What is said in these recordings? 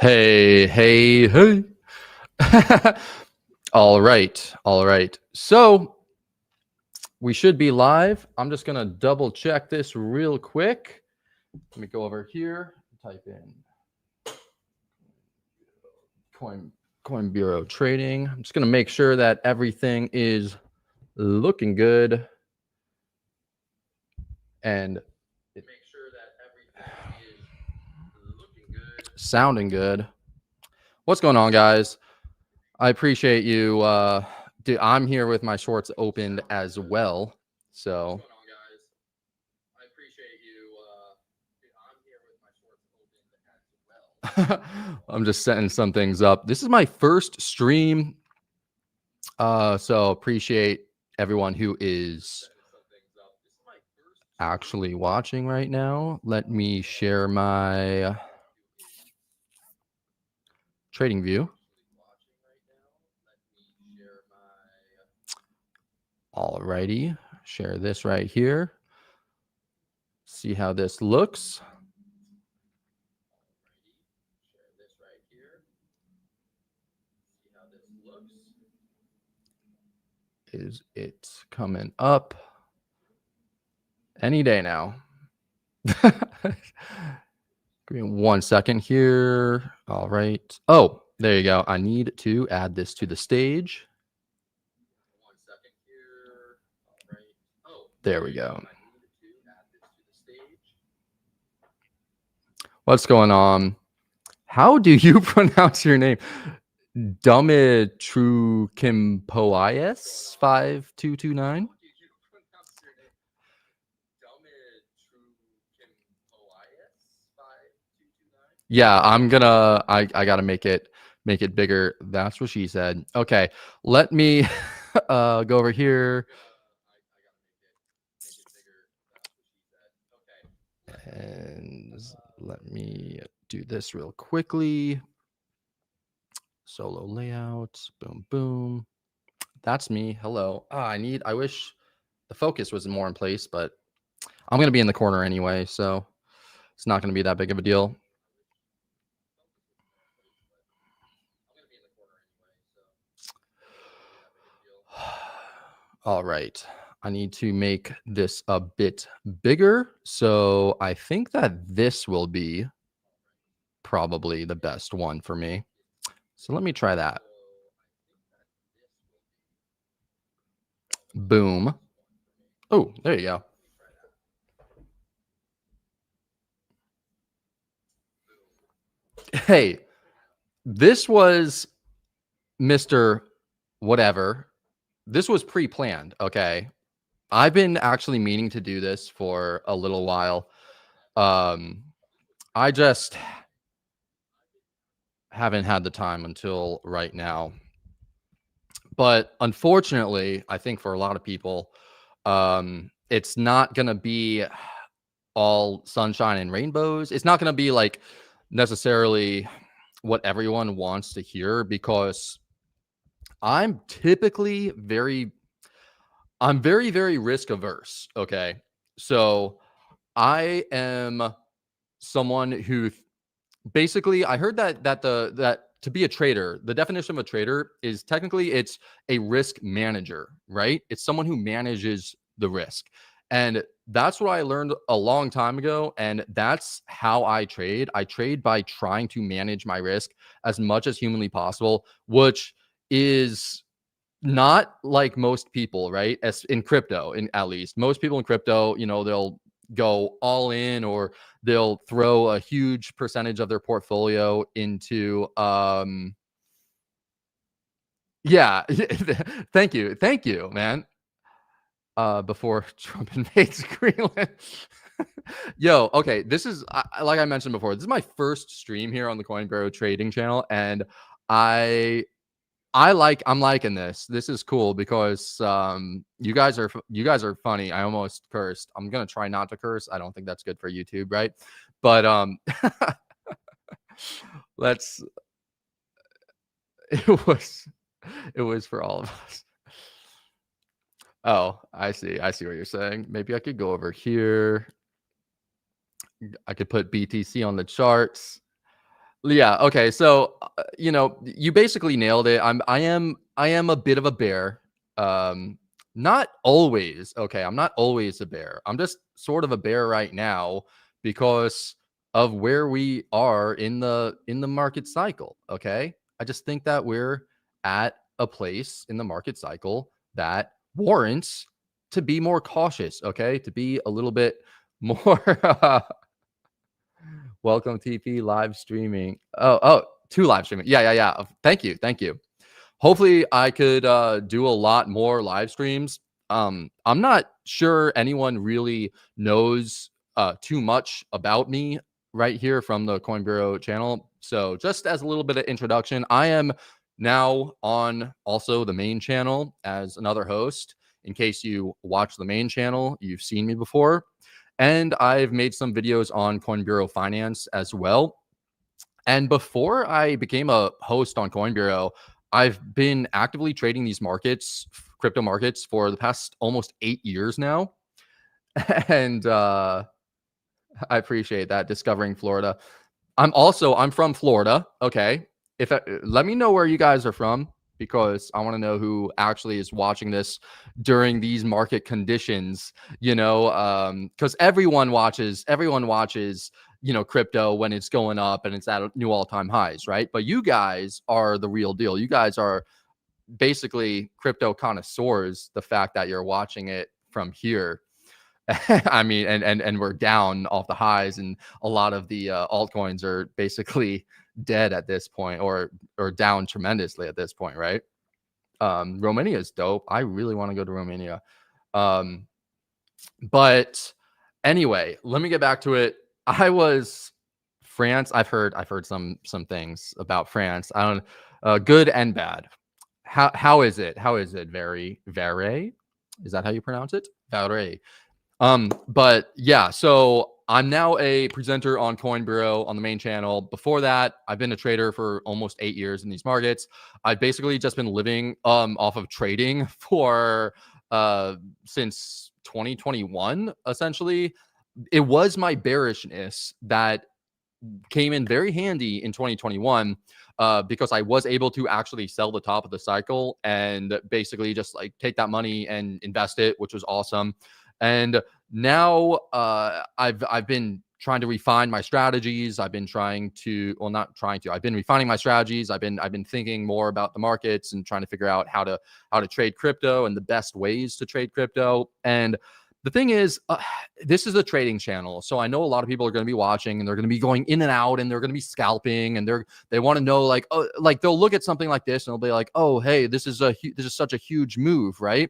Hey, hey, hey. All right, all right. So we should be live. I'm just gonna double check this real quick. Let me go over here, type in Coin Bureau Trading. I'm just gonna make sure that everything is looking good and sounding good. What's going on, guys? I appreciate you. I'm here with my shorts opened as well. So I'm just setting some things up. This is my first stream. So appreciate everyone who is actually watching right now. Let me share my trading view. Alrighty, share this right here. See how this looks. Is it coming up any day now? Give me 1 second here. All right. Oh, there you go. I need to add this to the stage. There we go. What's going on? How do you pronounce your name? Dumitru 5229? Yeah, I gotta make it bigger. That's what she said. Okay, let me go over here. And let me do this real quickly. Solo layout. Boom, boom. That's me. Hello. I wish the focus was more in place, but I'm going to be in the corner anyway, so it's not going to be that big of a deal. All right. I need to make this a bit bigger. So I think that this will be probably the best one for me. So let me try that. Boom. Oh, there you go. Hey, this was Mr. Whatever. This was pre-planned, okay? I've been actually meaning to do this for a little while. I just haven't had the time until right now. But unfortunately, I think for a lot of people, it's not going to be all sunshine and rainbows. It's not going to be like necessarily what everyone wants to hear, because I'm typically very risk averse. Okay. So I am someone who basically, I heard that to be a trader, the definition of a trader is technically it's a risk manager, right? It's someone who manages the risk. And that's what I learned a long time ago. And that's how I trade. I trade by trying to manage my risk as much as humanly possible, which is not like most people, right? As in crypto, at least most people in crypto, they'll go all in, or they'll throw a huge percentage of their portfolio into yeah. Thank you, man. Before Trump invades Greenland. Yo, okay, this is like I mentioned before, this is my first stream here on the Coin Bureau Trading channel, and I'm liking this. This is cool because you guys are funny. I almost cursed. I'm gonna try not to curse. I don't think that's good for YouTube, right? But let's it was for all of us. Oh, I see what you're saying. Maybe I could go over here. I could put BTC on the charts. Yeah. Okay. So, you basically nailed it. I am a bit of a bear. Um, Not always. Okay. I'm not always a bear. I'm just sort of a bear right now because of where we are in the market cycle. Okay. I just think that we're at a place in the market cycle that warrants to be more cautious. Okay. To be a little bit more welcome TP live streaming. To live streaming. Yeah, yeah, yeah. Thank you. Thank you. Hopefully I could do a lot more live streams. I'm not sure anyone really knows too much about me right here from the Coin Bureau channel. So just as a little bit of introduction, I am now on also the main channel as another host. In case you watch the main channel, you've seen me before. And I've made some videos on Coin Bureau Finance as well. And before I became a host on Coin Bureau, I've been actively trading these markets, crypto markets, for the past almost 8 years now. And I appreciate that, discovering Florida. I'm from Florida. Okay. Let me know where you guys are from because I want to know who actually is watching this during these market conditions, because everyone watches, crypto when it's going up and it's at new all-time highs, right? But you guys are the real deal. You guys are basically crypto connoisseurs, the fact that you're watching it from here. I mean, and we're down off the highs, and a lot of the altcoins are basically dead at this point, or down tremendously at this point, right? Romania is dope. I really want to go to Romania. Um, but anyway, let me get back to it. I was France. I've heard some things about France. I don't good and bad. How is it? How is it? Very. Is that how you pronounce it? Very. But yeah, so I'm now a presenter on Coin Bureau on the main channel. Before that, I've been a trader for almost 8 years in these markets. I've basically just been living off of trading for since 2021, essentially. It was my bearishness that came in very handy in 2021 because I was able to actually sell the top of the cycle and basically just like take that money and invest it, which was awesome. And now I've been trying to refine my strategies. I've been trying to, well, not trying to. I've been refining my strategies. I've been thinking more about the markets and trying to figure out how to trade crypto and the best ways to trade crypto. And the thing is, this is a trading channel, so I know a lot of people are going to be watching, and they're going to be going in and out, and they're going to be scalping, and they want to know, like, oh, like they'll look at something like this, and they'll be like, oh, hey, this is such a huge move, right?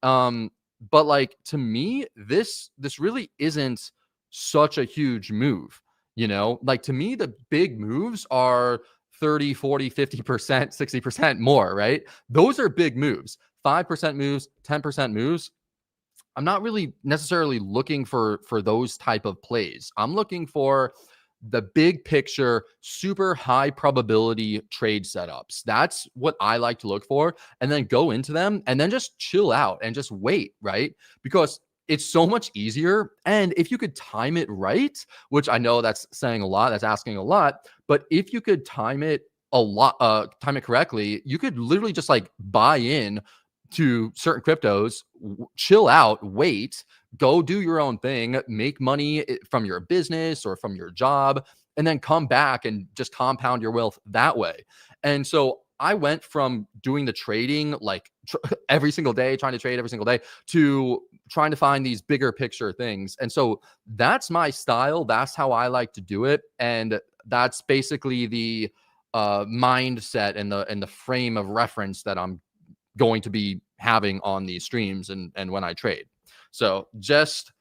But like, to me, this really isn't such a huge move. Like, to me, the big moves are 30, 40, 50%, 60% more, right? Those are big moves. 5% moves, 10% moves. I'm not really necessarily looking for those type of plays. I'm looking for the big picture, super high probability trade setups. That's what I like to look for, and then go into them and then just chill out and just wait, right? Because it's so much easier. And if you could time it right, which I know that's saying a lot, that's asking a lot, but if you could time it time it correctly, you could literally just like buy in to certain cryptos, chill out, wait, go do your own thing, make money from your business or from your job, and then come back and just compound your wealth that way. And so I went from doing the trading like every single day, trying to trade every single day, to trying to find these bigger picture things. And so that's my style. That's how I like to do it. And that's basically the mindset and the frame of reference that I'm going to be having on these streams and when I trade. So just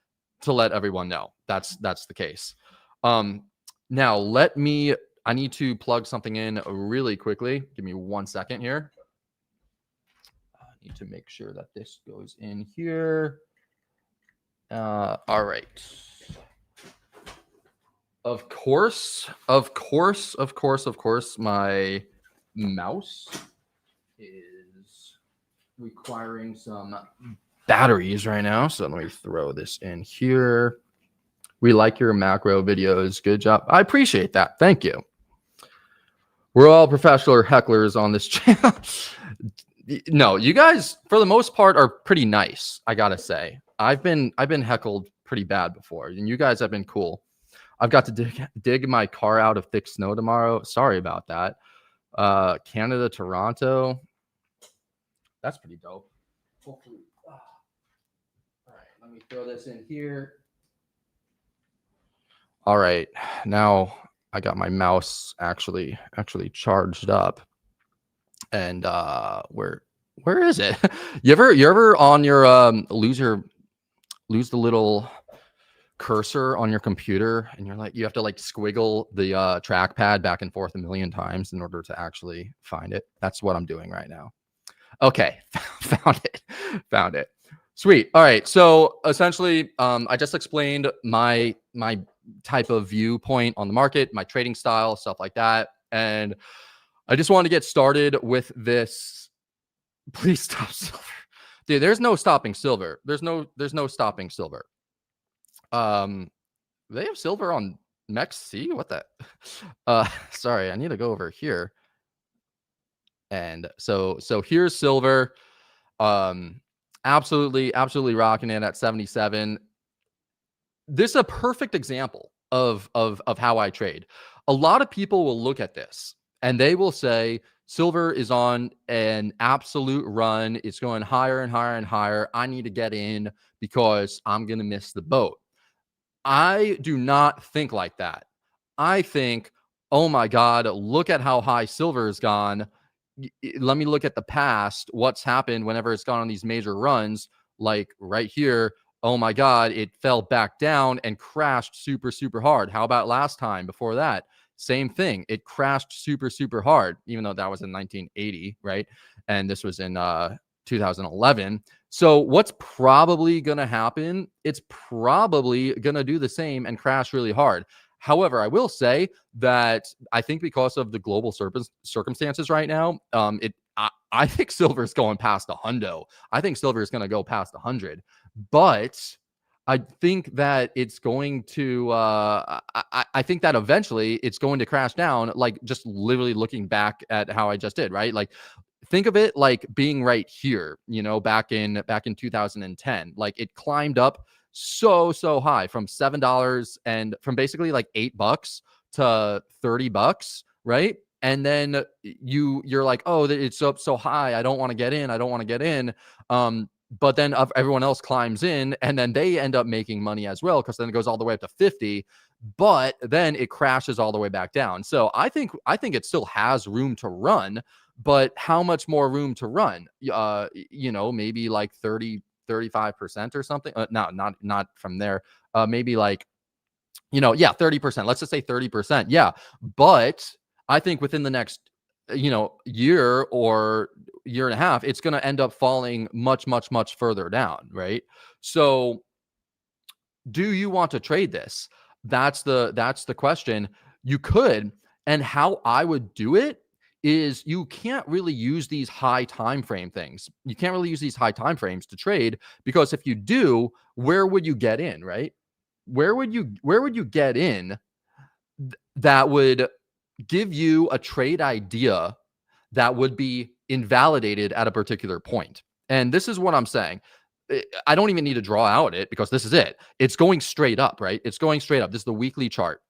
to let everyone know, that's the case. Now I need to plug something in really quickly. Give me 1 second here. I need to make sure that this goes in here. All right. Of course, my mouse is requiring some batteries right now. So let me throw this in here. We like your macro videos. Good job. I appreciate that. Thank you. We're all professional hecklers on this channel. No, you guys, for the most part, are pretty nice. I gotta say, I've been heckled pretty bad before, and you guys have been cool. I've got to dig my car out of thick snow tomorrow. Sorry about that. Canada, Toronto. That's pretty dope. Hopefully. All right, let me throw this in here. All right, now I got my mouse actually charged up. And where is it? You ever on your lose the little cursor on your computer, and you're like, you have to like squiggle the trackpad back and forth a million times in order to actually find it. That's what I'm doing right now. Okay, found it. Sweet. All right. So essentially, I just explained my type of viewpoint on the market, my trading style, stuff like that, and I just wanted to get started with this. Please stop silver, dude. There's no stopping silver. There's no stopping silver. They have silver on MEXC. What the? Sorry, I need to go over here. And so here's silver. Absolutely rocking it at 77. This is a perfect example of how I trade. A lot of people will look at this and they will say silver is on an absolute run. It's going higher and higher and higher. I need to get in because I'm going to miss the boat. I do not think like that. I think, oh my God, look at how high silver has gone. Let me look at the past. What's happened whenever it's gone on these major runs, like right here. Oh my God, it fell back down and crashed super hard. How about last time before that? Same thing. It crashed super hard, even though that was in 1980, right? And this was in 2011. So what's probably going to happen? It's probably going to do the same and crash really hard. However, I will say that I think because of the global circumstances right now, I think silver is going past a hundo. I think silver is going to go past 100, but I think that it's going to. I think that eventually it's going to crash down. Like just literally looking back at how I just did, right? Like think of it like being right here, back in 2010. Like it climbed up so high from $7 and from basically like $8 to $30, right? And then you're like, oh, it's up so high. I don't want to get in. But then everyone else climbs in and then they end up making money as well, because then it goes all the way up to 50, but then it crashes all the way back down. So I think it still has room to run, but how much more room to run? Maybe like 35% or something. No, not from there. Maybe like, 30%. Let's just say 30%. Yeah. But I think within the next, year or year and a half, it's going to end up falling much further down. Right. So do you want to trade this? That's the question. You could. And how I would do it is you can't really use these high time frame things. You can't really use these high time frames to trade, because if you do, where would you get in, right? Where would you get in that would give you a trade idea that would be invalidated at a particular point? And this is what I'm saying. I don't even need to draw out it, because this is it. It's going straight up, right? It's going straight up. This is the weekly chart.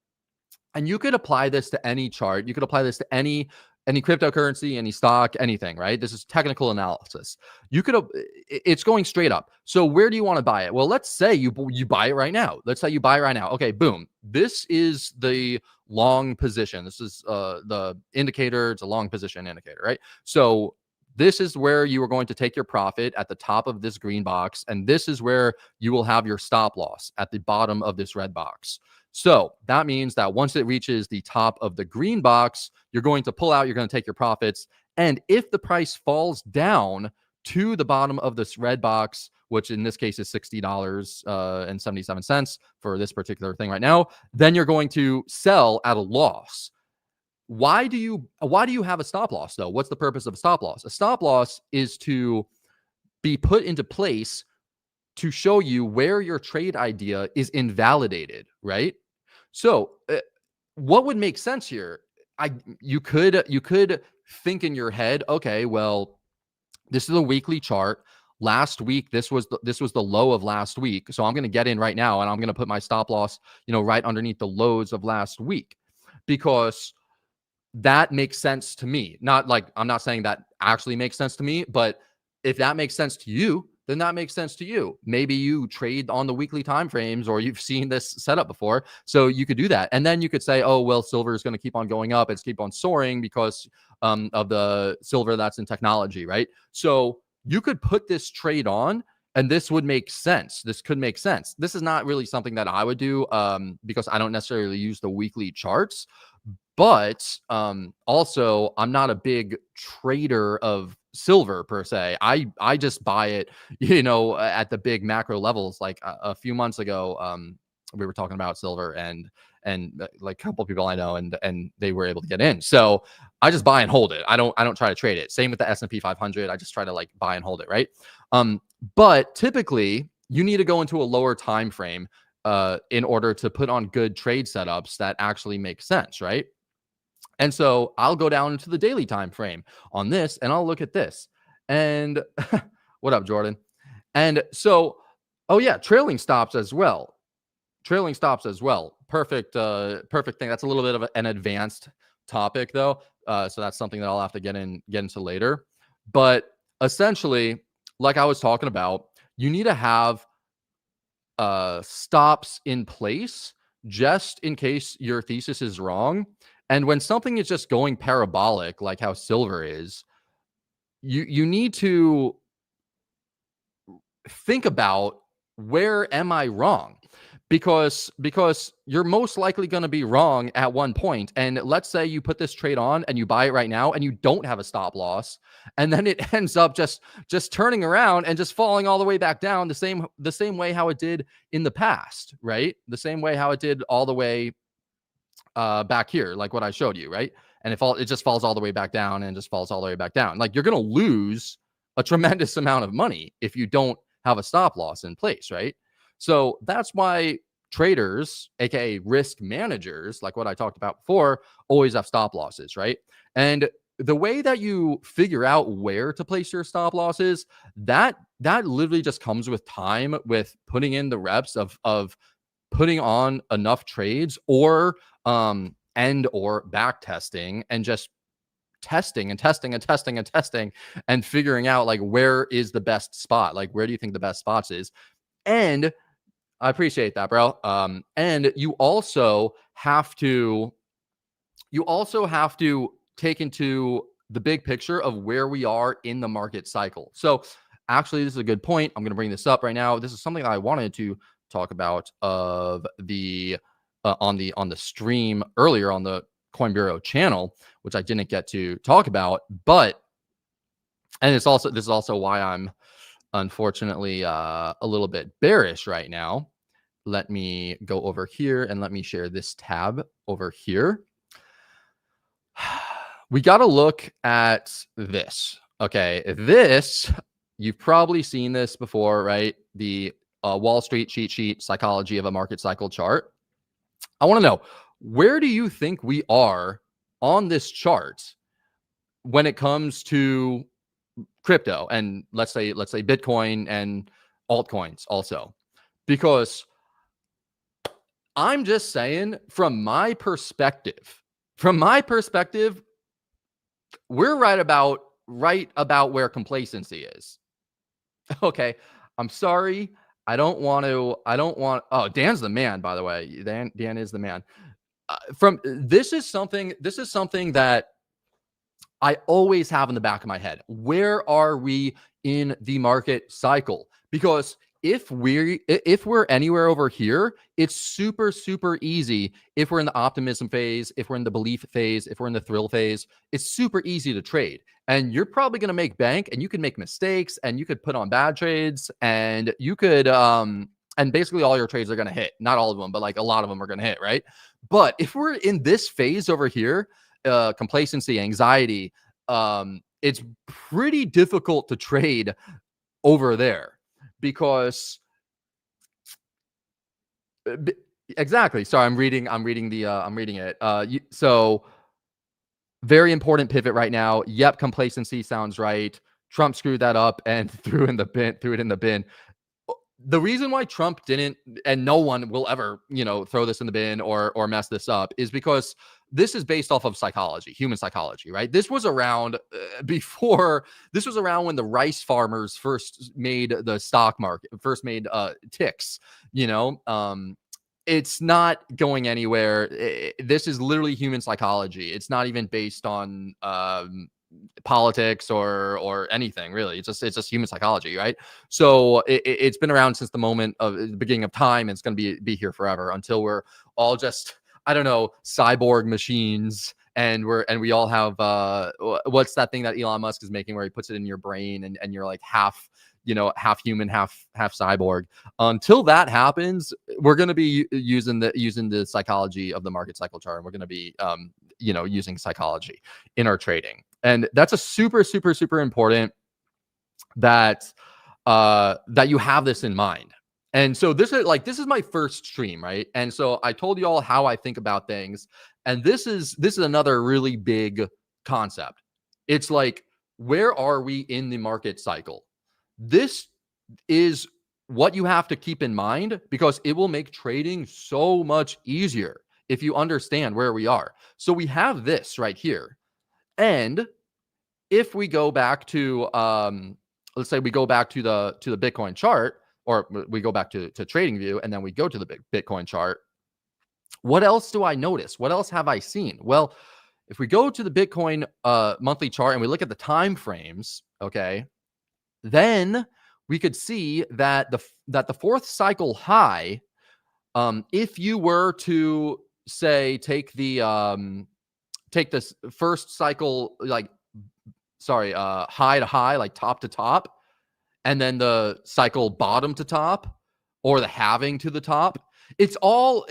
And you could apply this to any chart. You could apply this to any cryptocurrency, any stock, anything, right? This is technical analysis. It's going straight up. So where do you want to buy it? Well, let's say you buy it right now. Let's say you buy it right now. Okay, boom. This is the long position. This is the indicator. It's a long position indicator, right? So this is where you are going to take your profit at the top of this green box. And this is where you will have your stop loss at the bottom of this red box. So that means that once it reaches the top of the green box, you're going to pull out, you're going to take your profits. And if the price falls down to the bottom of this red box, which in this case is $60.77 for this particular thing right now, then you're going to sell at a loss. Why do you have a stop loss though? What's the purpose of a stop loss? A stop loss is to be put into place to show you where your trade idea is invalidated, right? So what would make sense here? you could think in your head, okay, well, this is a weekly chart. Last week, this was the low of last week. So I'm going to get in right now and I'm going to put my stop loss, right underneath the lows of last week, because that makes sense to me. Not like, I'm not saying that actually makes sense to me, but if that makes sense to you, then that makes sense to you. Maybe you trade on the weekly time frames, or you've seen this setup before, so you could do that. And then you could say, oh, well, silver is going to keep on going up, it's keep on soaring because of the silver that's in technology, right? So you could put this trade on and this would make sense. This could make sense. This is not really something that I would do, because I don't necessarily use the weekly charts. But also, I'm not a big trader of silver per se. I just buy it, at the big macro levels. Like a few months ago, we were talking about silver, and like a couple of people I know, and they were able to get in. So I just buy and hold it. I don't try to trade it. Same with the S&P 500. I just try to like buy and hold it, right? But typically, you need to go into a lower time frame in order to put on good trade setups that actually make sense, right? And so I'll go down into the daily time frame on this and I'll look at this. And what up, Jordan? And so, oh yeah, trailing stops as well. Trailing stops as well. Perfect thing. That's a little bit of an advanced topic though. So that's something that I'll have to get into later. But essentially, like I was talking about, you need to have stops in place just in case your thesis is wrong. And when something is just going parabolic, like how silver is, you need to think about, where am I wrong? Because you're most likely going to be wrong at one point. And let's say you put this trade on and you buy it right now and you don't have a stop loss, and then it ends up just turning around and just falling all the way back down, the same way how it did in the past, right? The same way how it did all the way back here, like what I showed you, right? And it just falls all the way back down and just falls all the way back down. Like, you're going to lose a tremendous amount of money if you don't have a stop loss in place, right? So that's why traders, aka risk managers, like what I talked about before, always have stop losses, right? And the way that you figure out where to place your stop losses, that literally just comes with time, with putting in the reps of putting on enough trades, or or back testing, and just testing and testing and testing and testing, and figuring out like, where is the best spot, like where do you think the best spots is. And I appreciate that, bro. And you also have to take into the big picture of where we are in the market cycle. So actually, this is a good point. I'm going to bring this up right now. This is something that I wanted to talk about of the on the stream earlier on the Coin Bureau channel, which I didn't get to talk about. But this is also why I'm unfortunately a little bit bearish right now. Let me go over here and let me share this tab over here. We got to look at this. Okay, this, you've probably seen this before, right? The Wall Street cheat sheet, psychology of a market cycle chart. I want to know, where do you think we are on this chart when it comes to crypto, and let's say Bitcoin and altcoins also? Because I'm just saying, from my perspective, we're right about where complacency is. Okay, I'm sorry. I don't want. Oh, Dan's the man, by the way. Dan is the man. This is something that I always have in the back of my head. Where are we in the market cycle? Because if we're anywhere over here, it's super, super easy. If we're in the optimism phase, if we're in the belief phase, if we're in the thrill phase, it's super easy to trade. And you're probably going to make bank, and you can make mistakes, and you could put on bad trades, and you could and basically all your trades are going to hit. Not all of them, but like a lot of them are going to hit, right? But if we're in this phase over here, complacency, anxiety, it's pretty difficult to trade over there, because exactly. Sorry, I'm reading it. So Very important pivot right now. Yep, complacency sounds right. Trump screwed that up and threw it in the bin. The reason why Trump didn't, and no one will ever, throw this in the bin or mess this up, is because this is based off of psychology, human psychology, right? This was around before. This was around when the rice farmers first made the stock market, first made ticks. It's not going anywhere. This is literally human psychology. It's not even based on politics or anything really. It's just human psychology, right? So it's been around since the moment of the beginning of time, and it's going to be here forever until we're all just, I don't know, cyborg machines, and we all have what's that thing that Elon Musk is making where he puts it in your brain, and you're like half human, half cyborg. Until that happens, we're going to be using the psychology of the market cycle chart, and we're going to be using psychology in our trading. And that's a super, super, super important that you have this in mind. And so this is my first stream, right? And so I told you all how I think about things. And this is another really big concept. It's like, where are we in the market cycle? This is what you have to keep in mind, because it will make trading so much easier if you understand where we are. So we have this right here. And if we go back to, let's say we go back to the Bitcoin chart, or we go back to TradingView, and then we go to the Bitcoin chart, what else do I notice? What else have I seen? Well, if we go to the Bitcoin monthly chart and we look at the time frames, okay, then we could see that the fourth cycle high, if you were to say take this first cycle, high to high, like top to top, and then the cycle bottom to top, or the halving to the top, it's all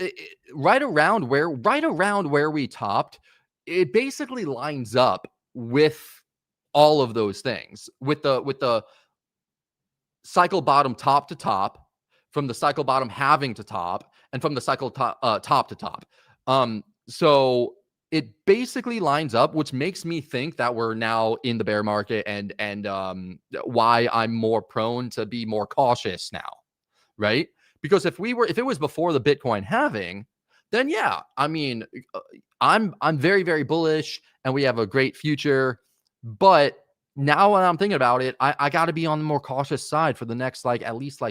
right around where we topped. It basically lines up with all of those things, with the cycle bottom top to top, from the cycle bottom halving to top, and from the cycle top to top. So it basically lines up, which makes me think that we're now in the bear market, and why I'm more prone to be more cautious now, right? Because if it was before the Bitcoin halving, then yeah, I mean, I'm very, very bullish, and we have a great future. But now when I'm thinking about it, I got to be on the more cautious side for the next at least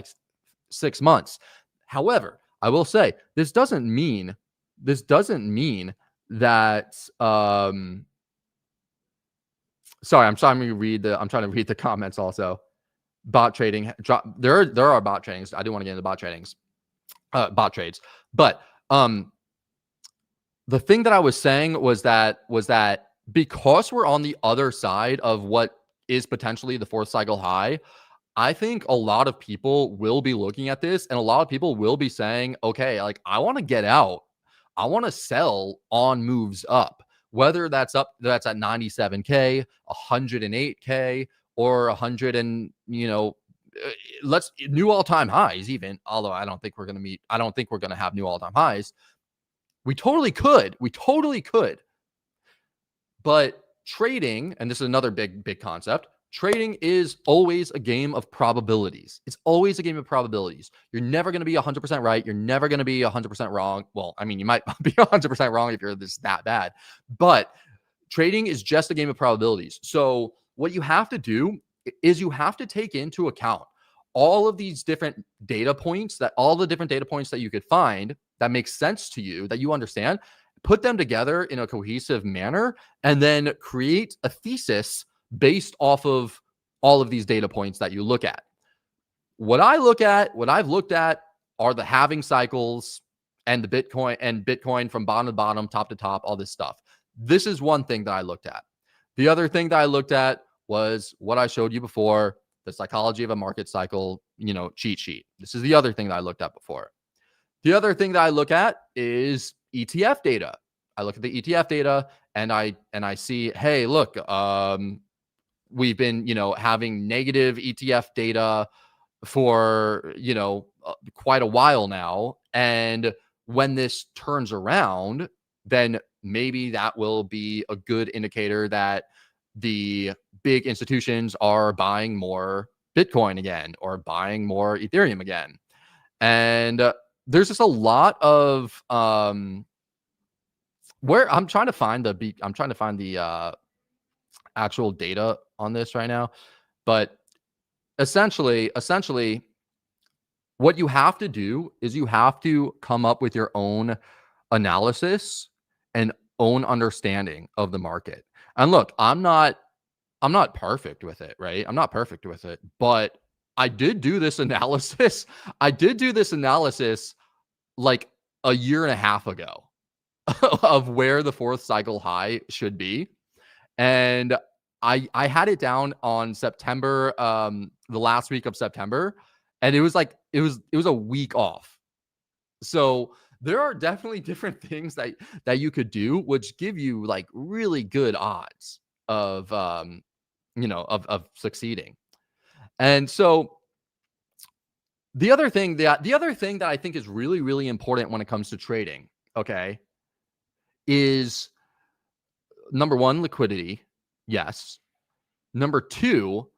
6 months. However, I will say this doesn't mean that sorry, I'm trying to read the comments also. Bot trading, there are bot tradings. I do want to get into bot trades, but the thing that I was saying was that because we're on the other side of what is potentially the fourth cycle high, I think a lot of people will be looking at this, and a lot of people will be saying, okay, I want to get out. I want to sell on moves up, whether that's at 97K, 108K, or 100 and, let's new all-time highs even, although I don't think we're going to have new all-time highs. We totally could. But trading, and this is another big concept, trading is always a game of probabilities. It's always a game of probabilities. You're never going to be 100% right. You're never going to be 100% wrong. Well, I mean, you might be 100% wrong if you're that bad. But trading is just a game of probabilities. So what you have to do is you have to take into account all of these different data points, all the different data points that you could find that make sense to you, that you understand, put them together in a cohesive manner, and then create a thesis based off of all of these data points that you look at. What I've looked at are the halving cycles and the Bitcoin from bottom to bottom, top to top, all this stuff. This is one thing that I looked at. The other thing that I looked at was what I showed you before, the psychology of a market cycle, cheat sheet. This is the other thing that I looked at before. The other thing that I look at is ETF data. I look at the ETF data, and I see, hey, look, we've been, having negative ETF data for, quite a while now. And when this turns around, then maybe that will be a good indicator that the big institutions are buying more Bitcoin again or buying more Ethereum again. And there's just a lot of where I'm trying to find the actual data on this right now, but essentially what you have to do is you have to come up with your own analysis and own understanding of the market. And look, I'm not perfect with it, right? I'm not perfect with it, but I did do this analysis. I did do this analysis like a year and a half ago of where the fourth cycle high should be. And I had it down on September, the last week of September, and it was like it was a week off. So there are definitely different things that you could do, which give you like really good odds of of succeeding. And so the other thing that I think is really, really important when it comes to trading, okay, is number one, liquidity. Yes. Number two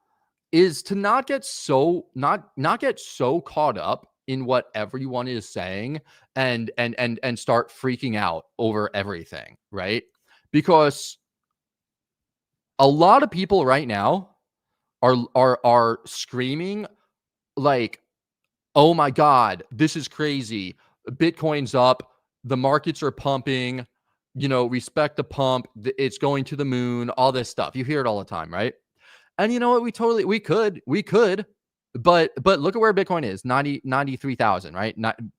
is to not get so caught up in what everyone is saying and start freaking out over everything, right? Because a lot of people right now are screaming like, "Oh my God, this is crazy. Bitcoin's up. The markets are pumping. Respect the pump. It's going to the moon." All this stuff. You hear it all the time, right? And you know what? We could, but look at where Bitcoin is, 93,000, right?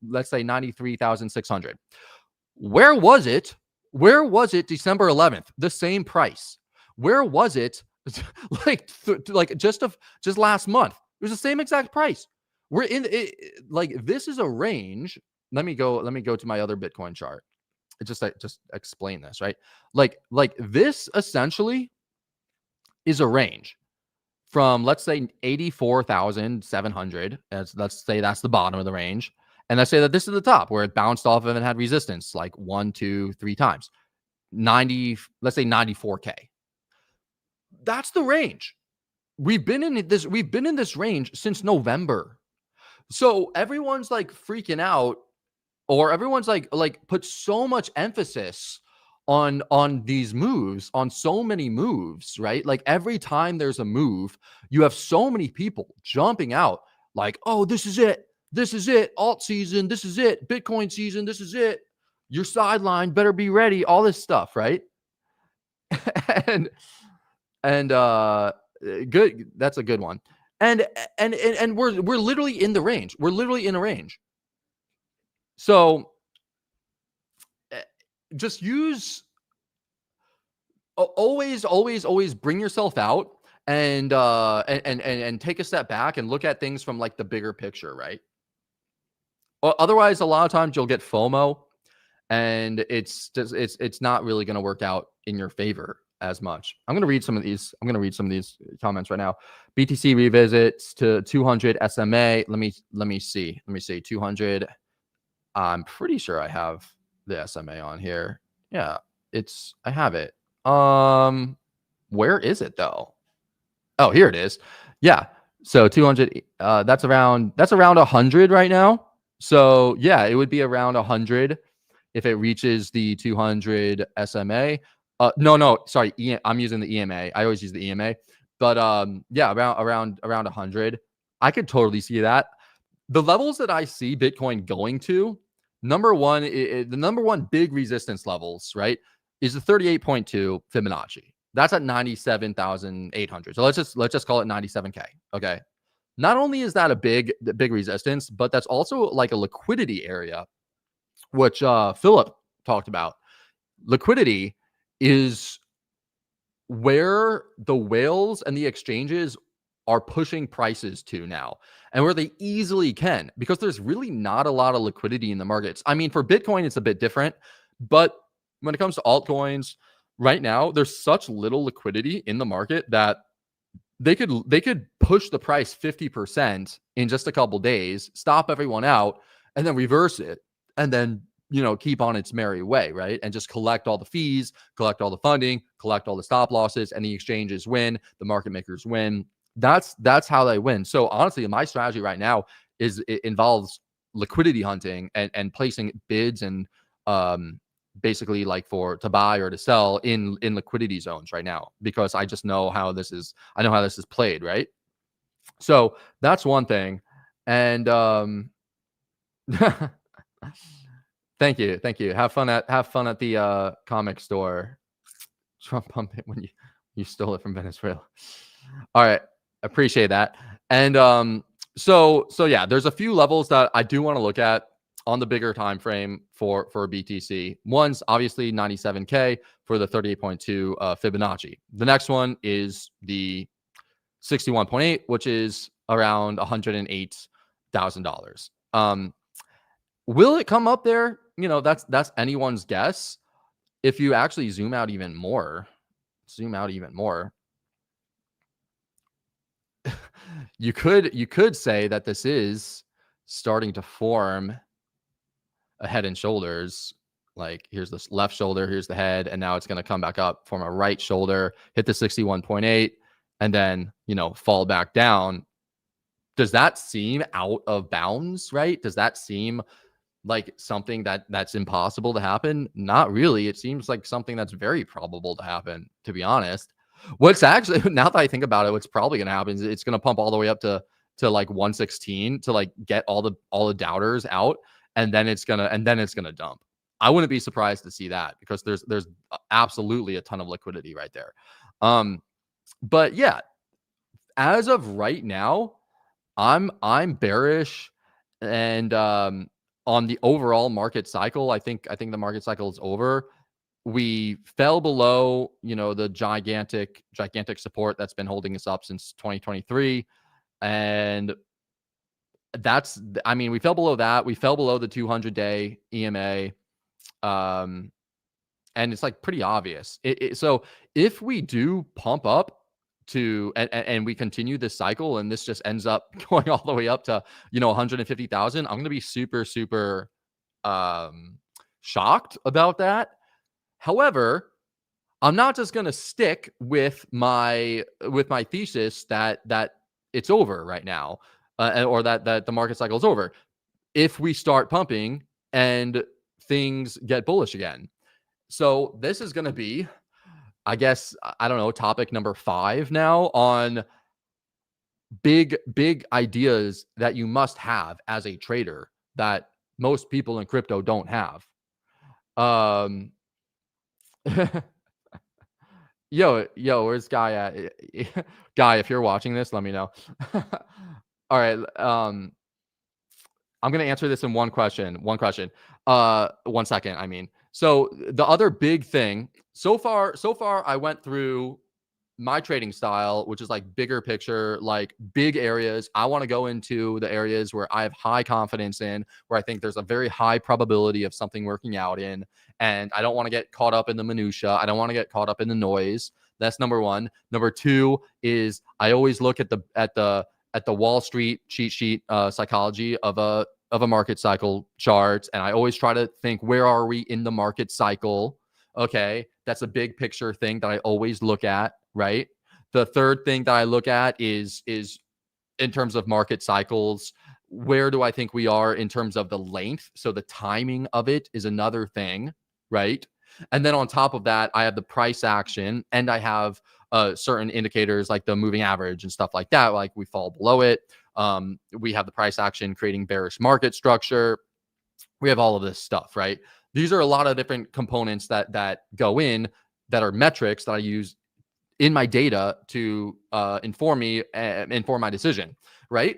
Let's say 93,600. Where was it? Where was it December 11th? The same price. Where was it like just last month? It was the same exact price. We're in it, like this is a range. Let me go to my other Bitcoin chart. Just explain this, right? Like this essentially is a range from, let's say, 84,700. Let's say that's the bottom of the range. And let's say that this is the top where it bounced off of and had resistance like 1, 2, 3 times. 90, let's say 94K. That's the range. We've been in this range since November. So everyone's like freaking out, or everyone's like put so much emphasis on these moves, on so many moves, right? Like every time there's a move, you have so many people jumping out like, "Oh, this is it. This is it. Alt season. This is it. Bitcoin season. This is it. Your sideline better be ready." All this stuff, right? and good. That's a good one. And we're literally in the range. We're literally in a range. So just always bring yourself out and take a step back and look at things from like the bigger picture, right? Otherwise, a lot of times you'll get FOMO, and it's not really going to work out in your favor as much. I'm going to read some of these comments right now. BTC revisits to 200 SMA. Let me see 200. I'm pretty sure I have the SMA on here. Yeah, I have it. Where is it though? Oh, here it is. Yeah. So 200, that's around 100 right now. So yeah, it would be around 100 if it reaches the 200 SMA. No, sorry. I'm using the EMA. I always use the EMA, but yeah, around 100. I could totally see that. The levels that I see Bitcoin going to, the number one big resistance levels, right, is the 38.2 Fibonacci. That's at 97,800. So let's just call it 97K. Okay. Not only is that a big resistance, but that's also like a liquidity area, which Philip talked about. Liquidity is where the whales and the exchanges are pushing prices to now, and where they easily can, because there's really not a lot of liquidity in the markets. I mean, for Bitcoin, it's a bit different, but when it comes to altcoins right now, there's such little liquidity in the market that they could push the price 50% in just a couple days, stop everyone out, and then reverse it, and then keep on its merry way, right? And just collect all the fees, collect all the funding, collect all the stop losses, and the exchanges win, the market makers win. That's how they win. So honestly, my strategy right now it involves liquidity hunting and placing bids and basically like to buy or to sell in liquidity zones right now, because I just know how this is. I know how this is played, right? So that's one thing. And thank you, thank you. Have fun at the comic store. Trump pump it when you stole it from Venezuela. All right, appreciate that. And so yeah, there's a few levels that I do want to look at on the bigger time frame for BTC. One's obviously 97K for the 38.2 Fibonacci. The next one is the 61.8, which is around $108,000. Will it come up there? That's anyone's guess. If you actually zoom out even more, you could say that this is starting to form a head and shoulders. Like, here's this left shoulder, here's the head, and now it's going to come back up, form a right shoulder, hit the 61.8, and then fall back down. Does that seem out of bounds, right? Does that seem like something that's impossible to happen? Not really. It seems like something that's very probable to happen, to be honest. What's actually, now that I think about it, what's probably going to happen is it's going to pump all the way up to like 116 to like get all the doubters out, and then it's gonna dump. I wouldn't be surprised to see that, because there's absolutely a ton of liquidity right there. But yeah, as of right now, I'm bearish, and on the overall market cycle, I think the market cycle is over. We fell below, the gigantic support that's been holding us up since 2023, and we fell below that. We fell below the 200-day EMA, and it's like pretty obvious. So if we do pump up to and we continue this cycle, and this just ends up going all the way up to 150,000, I'm gonna be super shocked about that. However, I'm not just gonna stick with my thesis that it's over right now, or that the market cycle is over. If we start pumping and things get bullish again, so this is gonna be, I guess, I don't know, topic number 5 now on big ideas that you must have as a trader that most people in crypto don't have. Yo, where's Guy at? Guy, if you're watching this, let me know. All right. I'm gonna answer this in one question. 1 second, I mean. So the other big thing, so far, I went through my trading style, which is like bigger picture, like big areas. I want to go into the areas where I have high confidence in, where I think there's a very high probability of something working out in. And I don't want to get caught up in the minutia. I don't want to get caught up in the noise. That's number 1. Number 2 is I always look at the Wall Street cheat sheet psychology of a market cycle chart, and I always try to think, where are we in the market cycle? Okay, that's a big picture thing that I always look at, right? The third thing that I look at is in terms of market cycles, where do I think we are in terms of the length? So the timing of it is another thing, right? And then on top of that, I have the price action, and I have certain indicators like the moving average and stuff like that. Like, we fall below it. We have the price action creating bearish market structure. We have all of this stuff, right? These are a lot of different components that go in, that are metrics that I use in my data to inform my decision, right?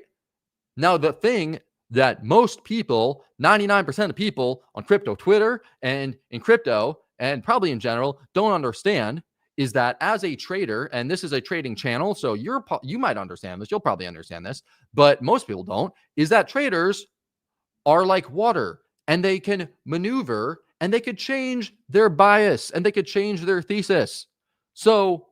Now, the thing that most people, 99% of people on crypto Twitter and in crypto and probably in general, don't understand is that as a trader, and this is a trading channel, so you might understand this, you'll probably understand this, but most people don't, is that traders are like water, and they can maneuver, and they could change their bias, and they could change their thesis. So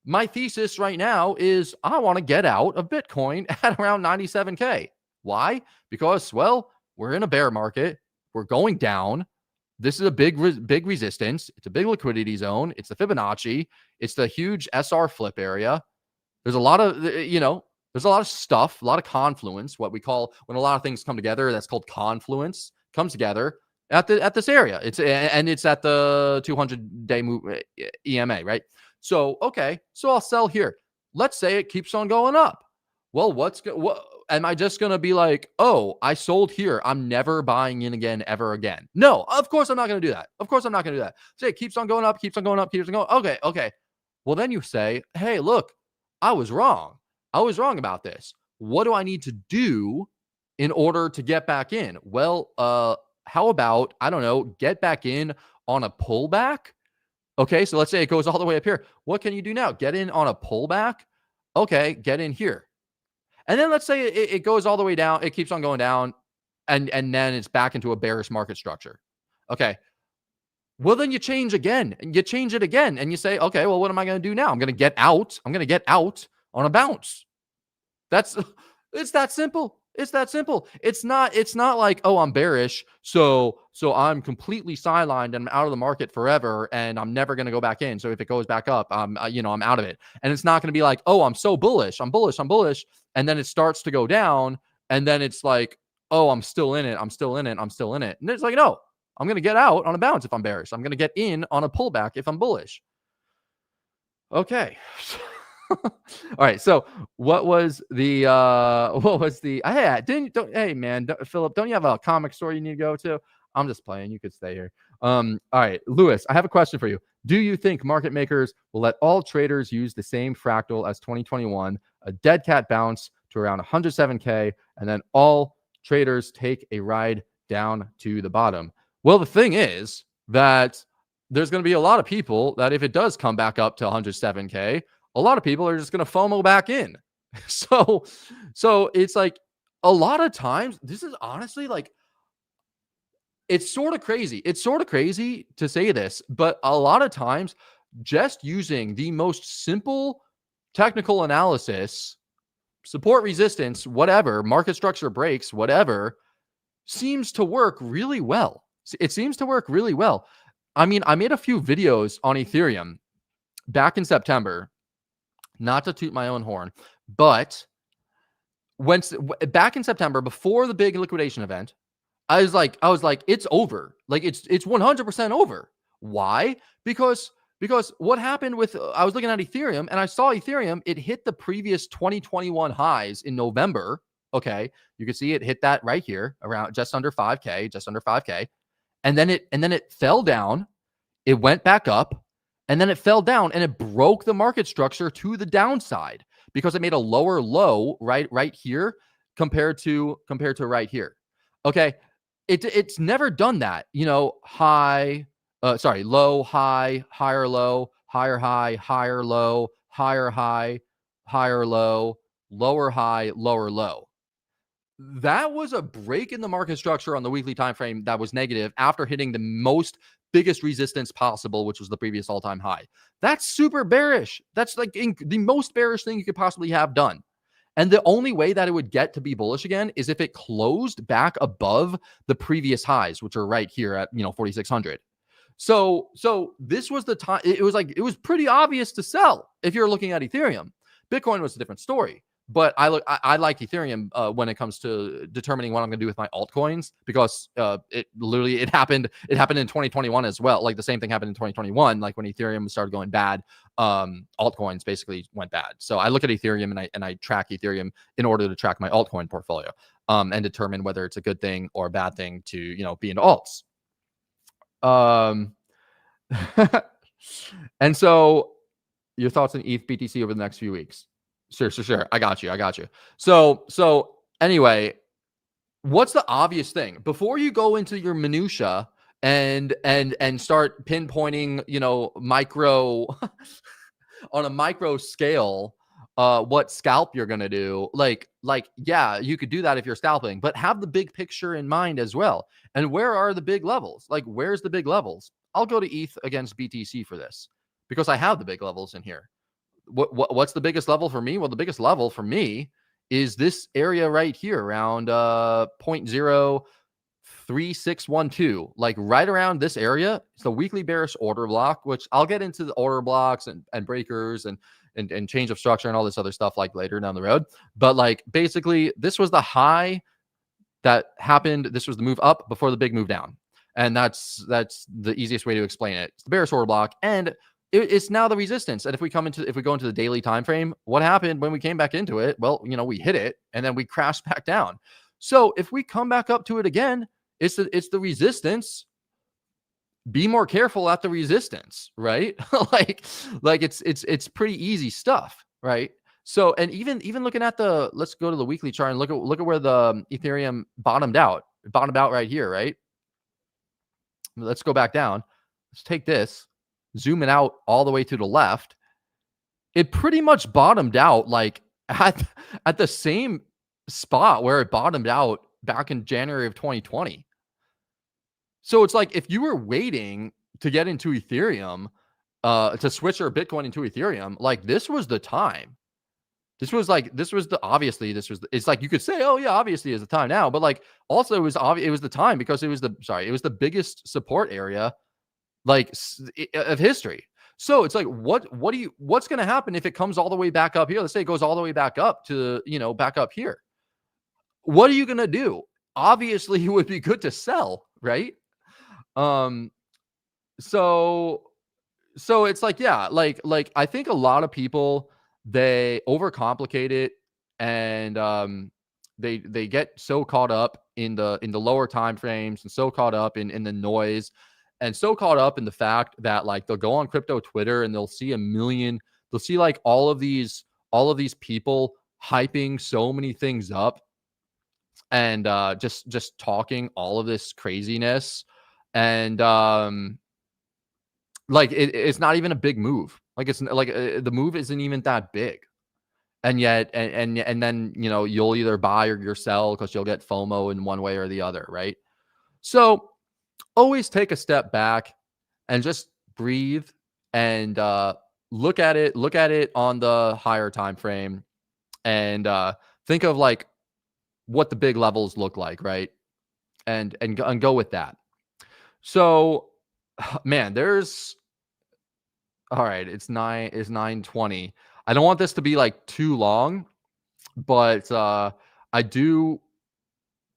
my thesis right now is I want to get out of Bitcoin at around 97K. Why? Because, well, we're in a bear market. We're going down. This is a big resistance. It's a big liquidity zone. It's the Fibonacci. It's the huge SR flip area. There's a lot of, there's a lot of stuff, a lot of confluence, what we call when a lot of things come together, that's called confluence, comes together at this area. It's at the 200-day EMA, right? So, okay, so I'll sell here. Let's say it keeps on going up. Well, what am I just going to be like, oh, I sold here, I'm never buying in again, ever again? No, of course I'm not going to do that. Of course I'm not going to do that. Say it keeps on going up, keeps on going up, keeps on going. Okay. Well, then you say, hey, look, I was wrong. I was wrong about this. What do I need to do in order to get back in? Well, how about, I don't know, get back in on a pullback? Okay, so let's say it goes all the way up here. What can you do now? Get in on a pullback? Okay, get in here. And then let's say it goes all the way down. It keeps on going down, and then it's back into a bearish market structure. Okay. Well, then you change again, and you change it again, and you say, okay, well, what am I going to do now? I'm going to get out. I'm going to get out on a bounce. It's that simple. It's that simple. It's not like, oh, I'm bearish, so I'm completely sidelined and I'm out of the market forever, and I'm never going to go back in. So if it goes back up, I'm out of it. And it's not going to be like, oh, I'm so bullish, I'm bullish, and then it starts to go down, and then it's like, oh, I'm still in it, I'm still in it, I'm still in it. And it's like, no, I'm going to get out on a bounce if I'm bearish. I'm going to get in on a pullback if I'm bullish. Okay. All right. So what was the hey man, Philip, don't you have a comic store you need to go to? I'm just playing. You could stay here. All right, Lewis, I have a question for you. Do you think market makers will let all traders use the same fractal as 2021, a dead cat bounce to around 107K, and then all traders take a ride down to the bottom? Well, the thing is that there's going to be a lot of people that if it does come back up to 107K, a lot of people are just going to FOMO back in. So it's like a lot of times, this is honestly like, it's sort of crazy. It's sort of crazy to say this, but a lot of times just using the most simple technical analysis, support resistance, whatever, market structure breaks, whatever, seems to work really well. It seems to work really well. I mean, I made a few videos on Ethereum back in September, not to toot my own horn, but back in September, before the big liquidation event, I was like, it's over. Like it's 100% over. Why? Because what happened with, I was looking at Ethereum and I saw Ethereum, it hit the previous 2021 highs in November. Okay. You can see it hit that right here around just under 5K. And then it fell down. It went back up, and then it fell down, and it broke the market structure to the downside because it made a lower low right here compared to right here. Okay. It's never done that, low, high, higher low, higher high, higher low, higher high, higher low, lower high, lower low. That was a break in the market structure on the weekly time frame that was negative after hitting the biggest resistance possible, which was the previous all-time high. That's super bearish. That's like the most bearish thing you could possibly have done. And the only way that it would get to be bullish again is if it closed back above the previous highs, which are right here at 4,600. So this was the time. It was pretty obvious to sell if you're looking at Ethereum. Bitcoin was a different story. But I like Ethereum when it comes to determining what I'm going to do with my altcoins, because it happened in 2021 as well. Like the same thing happened in 2021. Like when Ethereum started going bad, altcoins basically went bad. So I look at Ethereum and I track Ethereum in order to track my altcoin portfolio and determine whether it's a good thing or a bad thing to be into alts. And so your thoughts on ETH BTC over the next few weeks? Sure. I got you. So anyway, what's the obvious thing before you go into your minutia and start pinpointing, micro on a micro scale, what scalp you're going to do? Like, yeah, you could do that if you're scalping, but have the big picture in mind as well. And where are the big levels? Like, where's the big levels? I'll go to ETH against BTC for this because I have the big levels in here. What's the biggest level for me? Well, the biggest level for me is this area right here around 0.0 3612, like right around this area. It's the weekly bearish order block, which I'll get into the order blocks and breakers and change of structure and all this other stuff like later down the road. But like basically, this was the high that happened. This was the move up before the big move down. And that's the easiest way to explain it. It's the bearish order block, and it's now the resistance. And if we go into the daily time frame, what happened when we came back into it? Well, we hit it and then we crashed back down. So if we come back up to it again, it's the resistance. Be more careful at the resistance, right? like it's pretty easy stuff, right? So, and even looking at let's go to the weekly chart and look at where the Ethereum bottomed out. It bottomed out right here, right? Let's go back down. Let's take this, zoom it out all the way to the left. It pretty much bottomed out like at the same spot where it bottomed out back in January of 2020. So it's like if you were waiting to get into Ethereum, to switch your Bitcoin into Ethereum, like this was the time. It's like you could say, oh yeah, obviously is the time now, but like also it was the time because it was the biggest support area like of history. So it's like, what's going to happen if it comes all the way back up here? Let's say it goes all the way back up to, back up here. What are you going to do? Obviously it would be good to sell, right? So it's like, yeah, like I think a lot of people, they overcomplicate it, and they get so caught up in the lower time frames, and so caught up in the noise, and so caught up in the fact that like they'll go on crypto Twitter and they'll see like all of these people hyping so many things up, and just talking all of this craziness, and like it's not even a big move. Like it's like the move isn't even that big, and yet and then you'll either buy or sell because you'll get FOMO in one way or the other, right? So always take a step back and just breathe and look at it on the higher time frame, and think of like what the big levels look like, right? And go with that. So, man, all right, it's 9:20. I don't want this to be like too long, but I do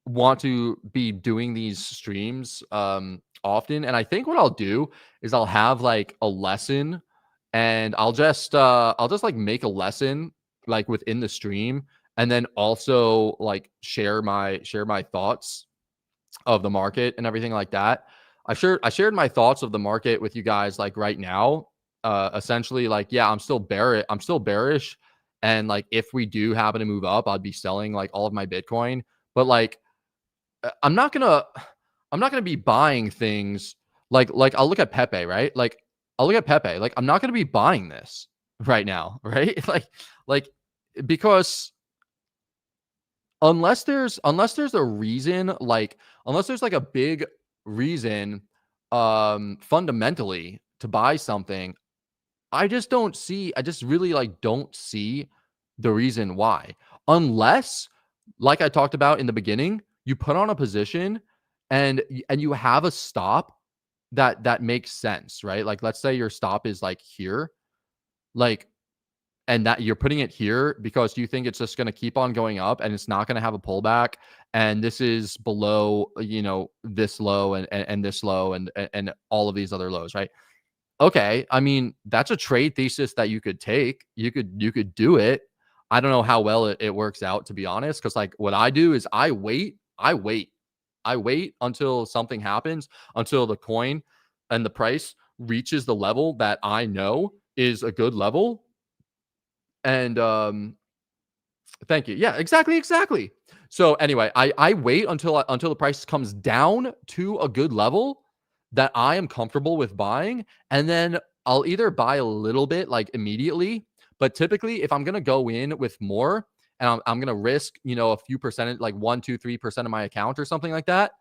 want to be doing these streams often. And I think what I'll do is I'll have like a lesson, and I'll just like make a lesson like within the stream, and then also like share my thoughts of the market and everything like that. I shared my thoughts of the market with you guys like right now. Essentially, like, yeah, I'm still bearish. And like if we do happen to move up, I'd be selling like all of my Bitcoin. But like I'm not gonna be buying things like I'll look at Pepe, right? Like I'll look at Pepe. Like I'm not gonna be buying this right now, right? like because unless there's a reason, like unless there's like a big reason fundamentally to buy something, I just really like don't see the reason why. Unless, like I talked about in the beginning, you put on a position and you have a stop that makes sense, right? Like let's say your stop is like here, like, and that you're putting it here because you think it's just going to keep on going up and it's not going to have a pullback, and this is below this low and this low and all of these other lows, right? Okay, I mean, that's a trade thesis that you could take. You could do it. I don't know how well it works out, to be honest, because like what I do is I wait until something happens, until the coin and the price reaches the level that I know is a good level. And thank you. Yeah, exactly. So anyway, I wait until the price comes down to a good level that I am comfortable with buying, and then I'll either buy a little bit like immediately, but typically if I'm gonna go in with more and I'm gonna risk a few percentage, like 1, 2, 3% of my account or something like that,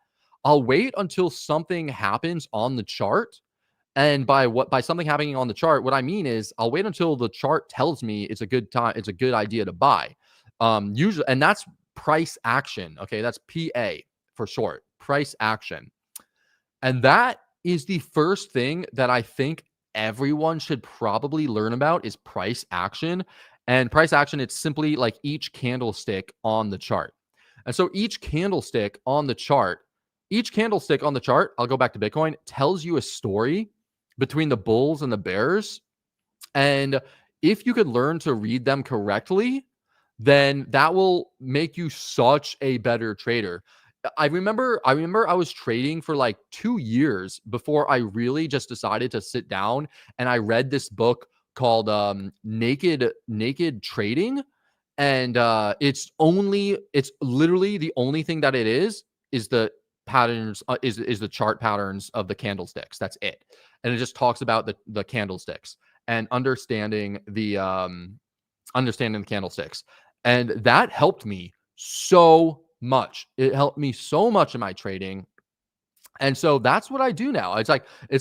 I'll wait until something happens on the chart. And by something happening on the chart, what I mean is I'll wait until the chart tells me it's a good idea to buy. Usually, and that's price action. Okay, that's PA for short, price action. And that is the first thing that I think everyone should probably learn about is price action. And price action, it's simply like each candlestick on the chart. And so each candlestick on the chart, I'll go back to Bitcoin, tells you a story between the bulls and the bears. And if you could learn to read them correctly, then that will make you such a better trader. I remember I was trading for like 2 years before I really just decided to sit down and I read this book called Naked Trading. And it's literally the only thing that it is the patterns is the chart patterns of the candlesticks. That's it. And it just talks about the candlesticks and understanding the candlesticks. And that helped me so much. It helped me so much in my trading. And so that's what I do now. It's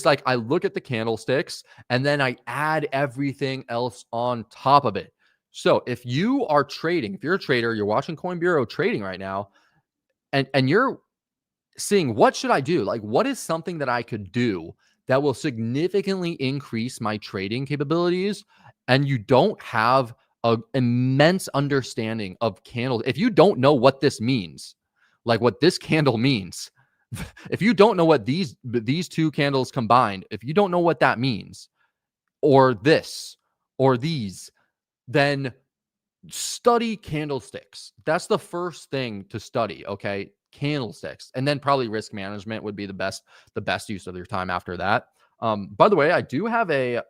like I look at the candlesticks and then I add everything else on top of it. So if you are trading, if you're a trader, you're watching Coin Bureau trading right now, and you're seeing what should I do? Like, what is something that I could do that will significantly increase my trading capabilities? And you don't have an immense understanding of candles. If you don't know what this means, like what this candle means, if you don't know what these two candles combined, if you don't know what that means, or this, or these, then study candlesticks. That's the first thing to study, okay? Candlesticks. And then probably risk management would be the best use of your time after that. By the way, I do have a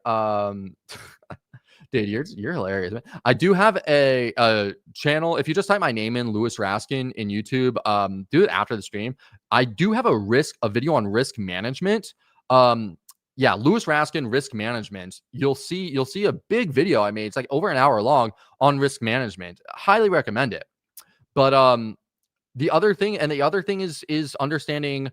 dude, you're hilarious, man. I do have a channel. If you just type my name in, Louis Raskin in YouTube, do it after the stream. I do have a video on risk management. Yeah, Louis Raskin risk management. You'll see a big video I made. It's like over an hour long on risk management. Highly recommend it. But the other thing is understanding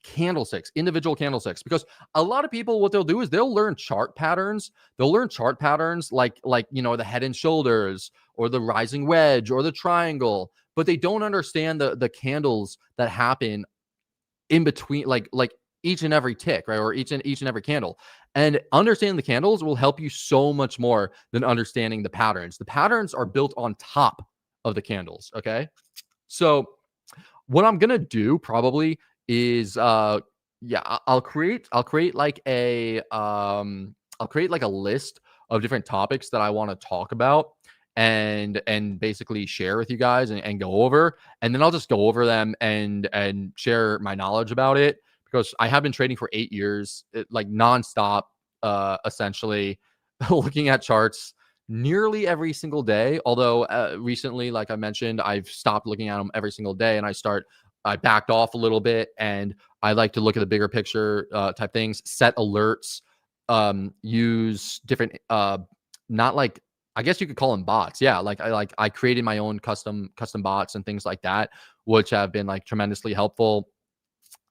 candlesticks, individual candlesticks, because a lot of people, what they'll do is they'll learn chart patterns. They'll learn chart patterns like the head and shoulders or the rising wedge or the triangle, but they don't understand the candles that happen in between, like each and every tick, right? Or each and every candle. And understanding the candles will help you so much more than understanding the patterns. The patterns are built on top of the candles. Okay. So what I'm gonna do probably is I'll create like I'll create like a list of different topics that I want to talk about and basically share with you guys and go over, and then I'll just go over them and share my knowledge about it, because I have been trading for 8 years, like nonstop, essentially looking at charts nearly every single day. Although recently, like I mentioned, I've stopped looking at them every single day, and I backed off a little bit, and I like to look at the bigger picture type things, set alerts, use different not like, I guess you could call them bots. Yeah, I created my own custom bots and things like that, which have been like tremendously helpful.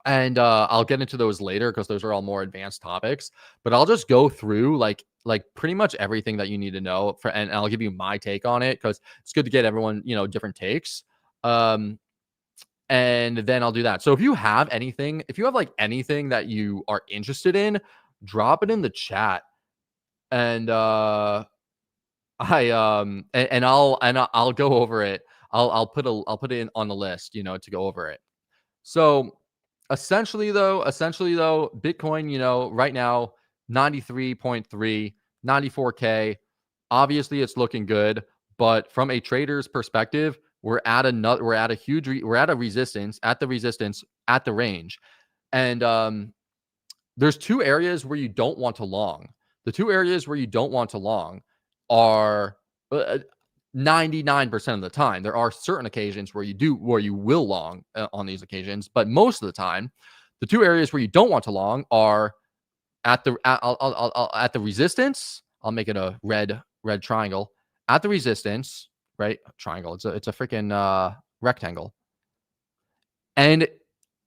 And I'll get into those later because those are all more advanced topics. But I'll just go through like pretty much everything that you need to know and I'll give you my take on it, because it's good to get everyone, different takes. And then I'll do that. So if you have like anything that you are interested in, drop it in the chat. And I'll go over it. I'll put it in on the list, to go over it. So essentially though, Bitcoin, right now, 93.3, 94K. Obviously it's looking good, but from a trader's perspective, we're at a resistance, at the range. And there's two areas where you don't want to long. The two areas where you don't want to long are 99% of the time. There are certain occasions where you will long on these occasions, but most of the time, the two areas where you don't want to long are at the resistance. I'll make it a red triangle at the resistance, right? Triangle. It's a freaking rectangle, and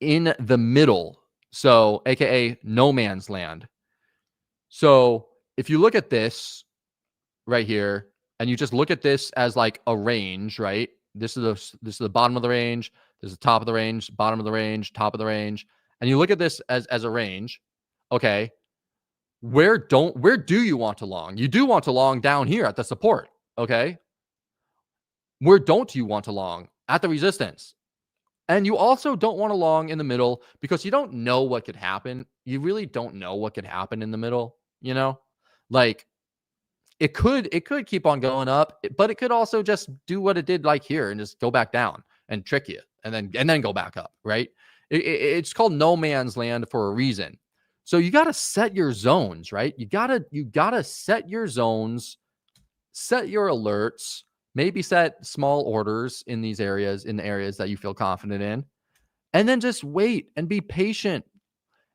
in the middle. So, AKA no man's land. So if you look at this right here, and you just look at this as like a range, right? This is the bottom of the range. There's the top of the range, bottom of the range, top of the range. And you look at this as a range. Okay. Where do you want to long? You do want to long down here at the support. Okay. Where don't you want to long? At the resistance. And you also don't want to long in the middle because you don't know what could happen. You really don't know what could happen in the middle, you know? Like it could keep on going up, but it could also just do what it did like here and just go back down and trick you and then go back up, right? It's called no man's land for a reason. So you got to set your zones, right? You got to set your zones, set your alerts, maybe set small orders in these areas, in the areas that you feel confident in, and then just wait and be patient.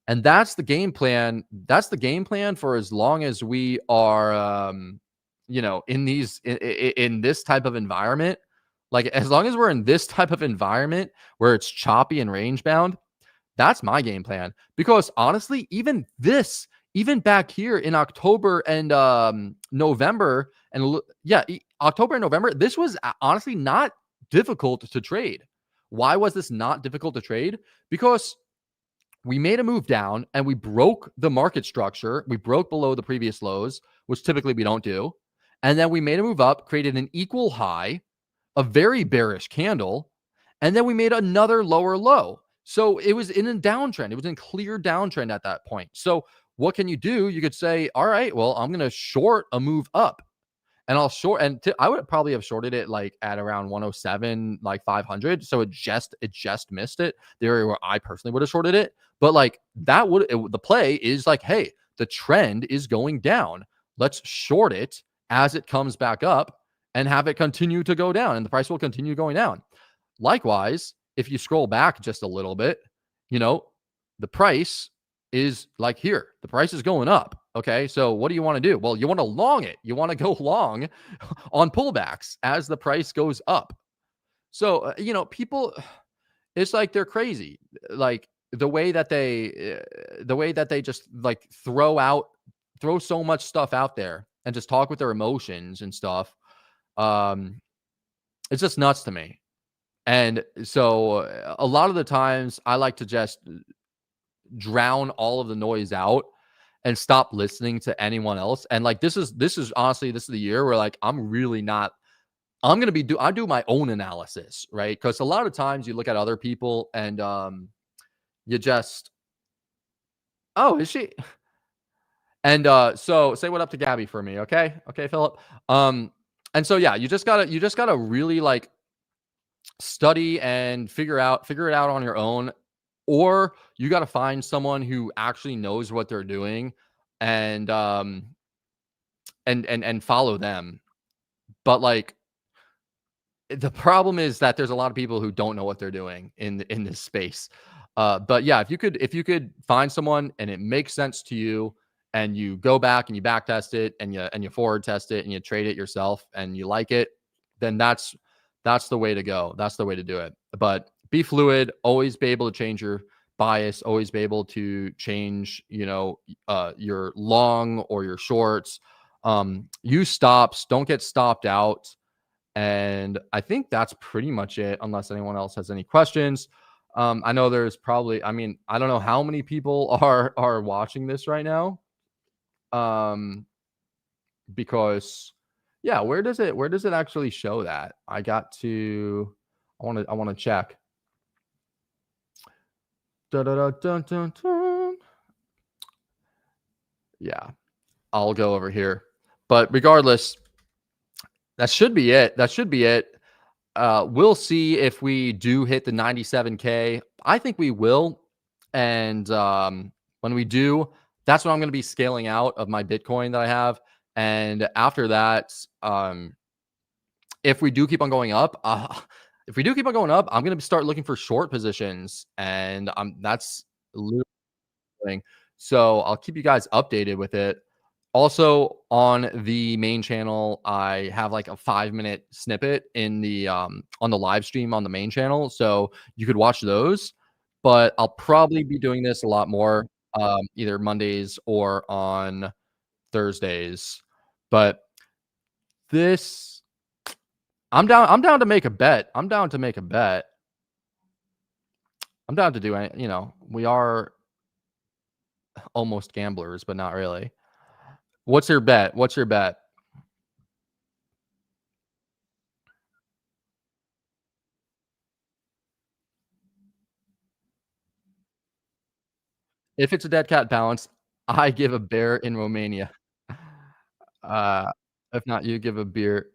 And that's the game plan. That's the game plan for as long as we are, in in this type of environment. Like as long as we're in this type of environment where it's choppy and range bound, that's my game plan. Because honestly, even back here in October and November, and October and November, this was honestly not difficult to trade. Why was this not difficult to trade? Because we made a move down and we broke the market structure. We broke below the previous lows, which typically we don't do. And then we made a move up, created an equal high, a very bearish candle, and then we made another lower low. So it was in a downtrend. It was in clear downtrend at that point. So what can you do? You could say, all right, well, I'm going to short a move up. And I'll short, and I would probably have shorted it like at around 107, like 500. So it just missed it. The area where I personally would have shorted it. But like the play is like, hey, the trend is going down. Let's short it as it comes back up and have it continue to go down, and the price will continue going down. Likewise, if you scroll back just a little bit, the price is like here. The price is going up. Okay. So what do you want to do? Well, you want to long it. You want to go long on pullbacks as the price goes up. So, people, it's like they're crazy. Like the way that they just like throw so much stuff out there and just talk with their emotions and stuff. It's just nuts to me. And so a lot of the times I like to just drown all of the noise out and stop listening to anyone else. And like this is honestly, this is the year where like I do my own analysis, right? Because a lot of times you look at other people and you just, oh, is she? And so say what up to Gabby for me, okay? Okay, Philip. And so yeah, you just gotta really like study and figure it out on your own, or you got to find someone who actually knows what they're doing and and follow them. But like the problem is that there's a lot of people who don't know what they're doing in this space. But yeah, if you could find someone and it makes sense to you, and you go back and you back test it and you forward test it and you trade it yourself and you like it, then that's the way to go. That's the way to do it. But be fluid, always be able to change your bias, always be able to change, your long or your shorts. Use stops, don't get stopped out. And I think that's pretty much it, unless anyone else has any questions. I know there's probably, I mean, I don't know how many people are watching this right now. Because yeah, where does it actually show that? I want to check. Da, da, da, dun, dun, dun. Yeah, I'll go over here. But regardless, that should be it. That should be it. We'll see if we do hit the 97K. I think we will. And when we do, that's when I'm going to be scaling out of my Bitcoin that I have. And after that, if we do keep on going up, I'm going to start looking for short positions. And that's literally thing. So I'll keep you guys updated with it. Also on the main channel, I have like a 5-minute snippet in the on the live stream on the main channel. So you could watch those, but I'll probably be doing this a lot more, either Mondays or on Thursdays. But this I'm down to make a bet. I'm down to make a bet. I'm down to do any, we are almost gamblers, but not really. What's your bet? What's your bet? If it's a dead cat balance, I give a bear in Romania. Uh, if not, you give a beer,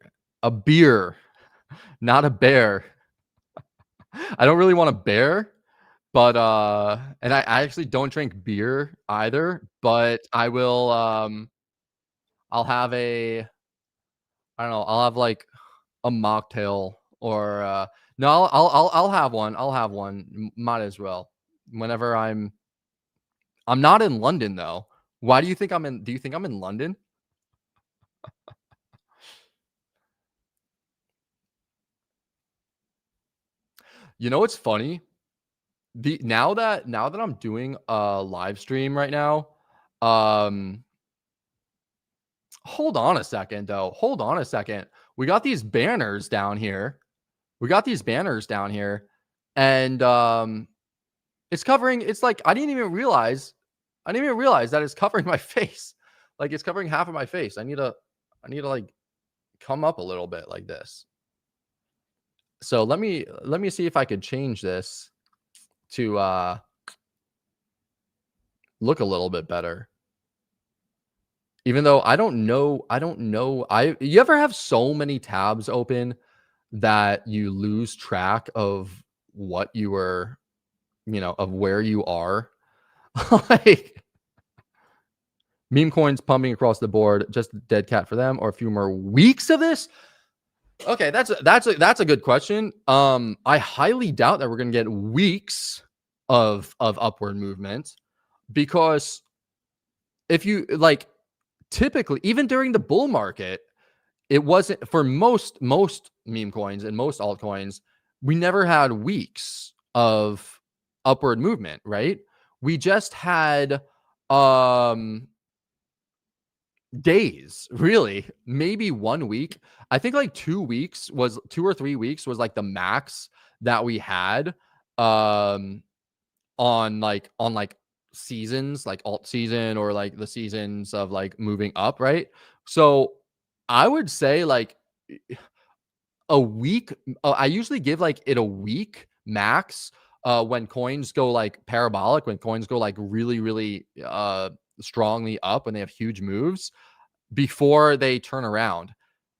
not a bear. I don't really want a bear, but, and I actually don't drink beer either, but I'll have I don't know, I'll have, like, a mocktail or, no, I'll have one, might as well. Whenever I'm not in London, though. Why do you think do you think I'm in London? You know what's funny? Now that I'm doing a live stream right now, um hold on a second, though. Hold on a second. We got these banners down here. We got these banners down here, and it's like I didn't even realize that it's covering my face. Like it's covering half of my face. I need to like come up a little bit like this. So let me see if I could change this to look a little bit better. Even though I don't know. You ever have so many tabs open that you lose track of what you were, of where you are? Like meme coins pumping across the board, just a dead cat for them, or a few more weeks of this? Okay, that's a good question. I highly doubt that we're gonna get weeks of upward movement because if you like typically even during the bull market, it wasn't for most meme coins and most altcoins, we never had weeks of upward movement, right? We just had um days, really. Maybe 1 week. I think like 2 or 3 weeks was like the max that we had um on like seasons, like alt season or like the seasons of like moving up, right? So I would say like a week. I usually give like it a week max when coins go like parabolic, when coins go like really, really strongly up, when they have huge moves before they turn around.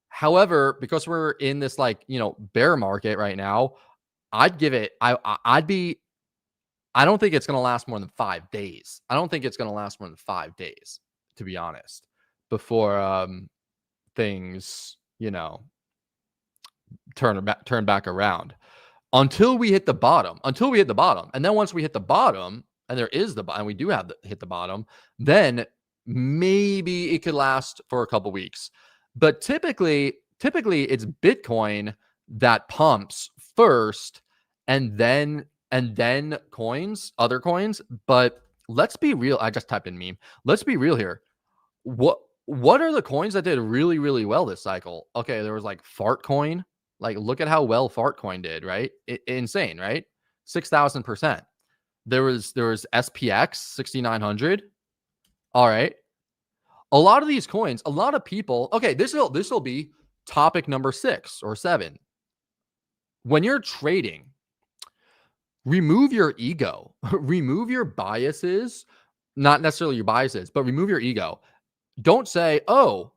However, because we're in this like, bear market right now, I'd give it I'd be I don't think it's going to last more than 5 days. I don't think it's going to last more than 5 days, to be honest, before things, turn back around. Until we hit the bottom. And then once we hit the bottom, and there is and we do have hit the bottom, then maybe it could last for a couple weeks. But typically it's Bitcoin that pumps first, and then other coins. But let's be real. I just typed in meme. Let's be real here. What are the coins that did really, really well this cycle? Okay, there was like Fart Coin. Like, look at how well Fart Coin did, right? Insane, right? 6,000%. There was SPX 6,900. All right. A lot of these coins, a lot of people. Okay, this will be topic number 6 or 7. When you're trading, remove your ego, remove your biases, not necessarily your biases, but remove your ego. Don't say, "Oh,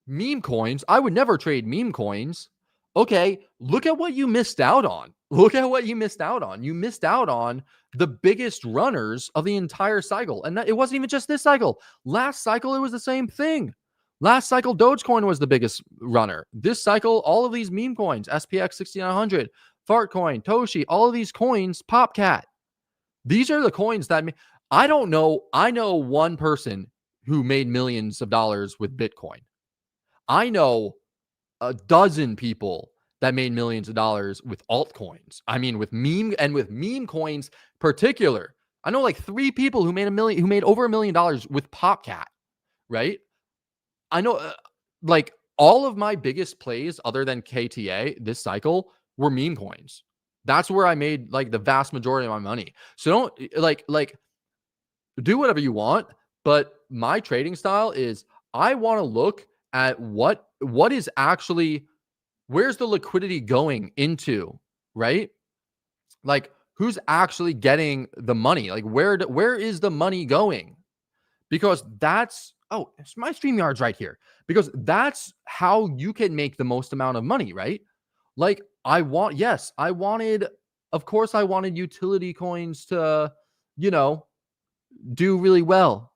meme coins. I would never trade meme coins." Okay, look at what you missed out on. Look at what you missed out on. You missed out on the biggest runners of the entire cycle. And it wasn't even just this cycle. Last cycle, it was the same thing. Last cycle, Dogecoin was the biggest runner. This cycle, all of these meme coins, SPX 6900, Fartcoin, Toshi, all of these coins, PopCat. These are the coins that I don't know. I know one person who made millions of dollars with Bitcoin. I know a dozen people that made millions of dollars with altcoins. I mean, with meme coins particular. I know like 3 people who made over $1 million with PopCat, right? I know like all of my biggest plays other than KTA this cycle were meme coins. That's where I made like the vast majority of my money. So don't like do whatever you want, but my trading style is I want to look at what is actually, where's the liquidity going into, right? Like who's actually getting the money? Like where is the money going? Because that's, oh, it's my StreamYard's right here. Because that's how you can make the most amount of money, right? Like of course I wanted utility coins to, you know, do really well.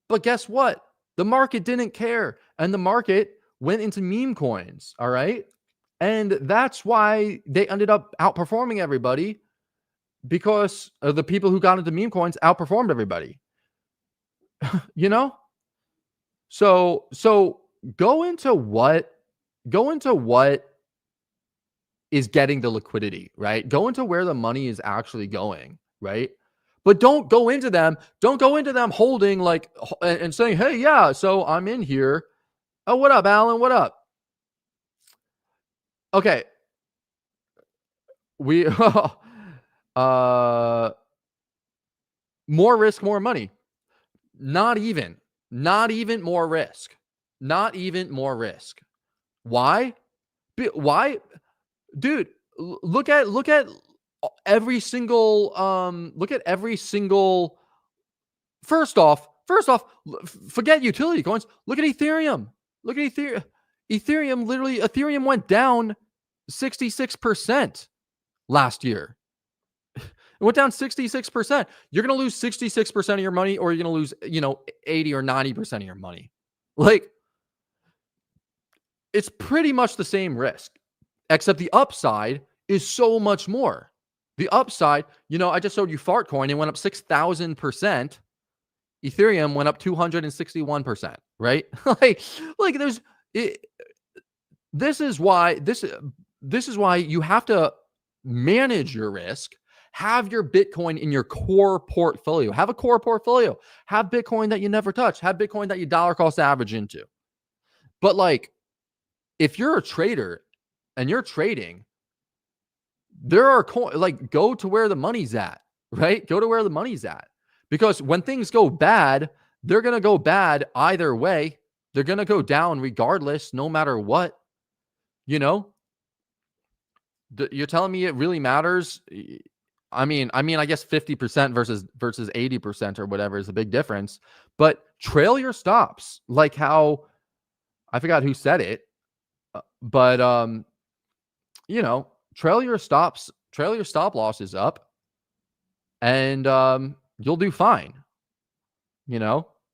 But guess what? The market didn't care. And the market went into meme coins. All right. And that's why they ended up outperforming everybody, because the people who got into meme coins outperformed everybody. You know? So go into what is getting the liquidity, right? Go into where the money is actually going, right? But don't go into them holding like and saying, "Hey, yeah, so I'm in here." Oh, what up, Alan? What up? Okay. We more risk, more money. Not even more risk. Not even more risk. Why? Why? Dude, look at every single first off, forget utility coins. Look at Ethereum. Look at Ethereum. Ethereum went down 66% last year. It went down 66%. You're going to lose 66% of your money, or you're going to lose, 80 or 90% of your money. Like, it's pretty much the same risk, except the upside is so much more. The upside, I just showed you Fartcoin. It went up 6,000%. Ethereum went up 261%, right? like there's it, this is why you have to manage your risk. Have your Bitcoin in your core portfolio. Have a core portfolio. Have Bitcoin that you never touch. Have Bitcoin that you dollar cost average into. But like, if you're a trader and you're trading, there are go to where the money's at, right? Go to where the money's at. Because when things go bad, they're going to go bad either way. They're going to go down regardless, no matter what. You're telling me it really matters? I mean, I guess 50% versus 80% or whatever is a big difference. But trail your stops, like how, I forgot who said it, but trail your stop losses up, and you'll do fine.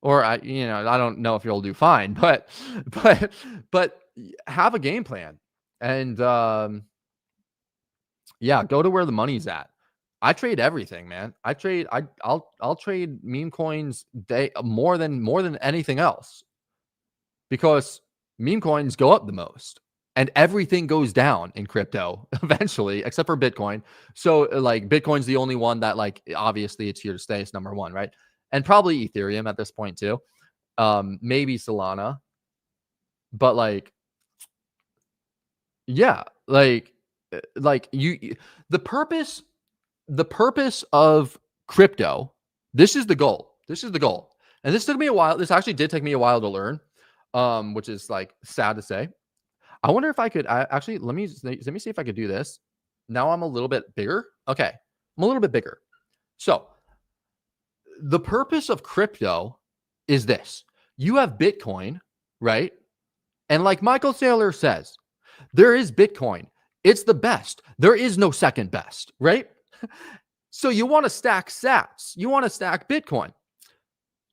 Or I don't know if you'll do fine, but have a game plan, and go to where the money's at. I trade everything, man. I'll trade meme coins more than anything else, because meme coins go up the most and everything goes down in crypto eventually, except for Bitcoin. So like Bitcoin's the only one that, like, obviously it's here to stay. It's number one, right? And probably Ethereum at this point too. Maybe Solana, but like, yeah, like the purpose of crypto, this is the goal. And this took me a while. This actually did take me a while to learn, which is like sad to say. I wonder if I could actually, let me see if I could do this. Now I'm a little bit bigger. Okay. I'm a little bit bigger. So the purpose of crypto is this. You have Bitcoin, right? And like Michael Saylor says, there is Bitcoin. It's the best. There is no second best, right? So you want to stack sats. You want to stack Bitcoin.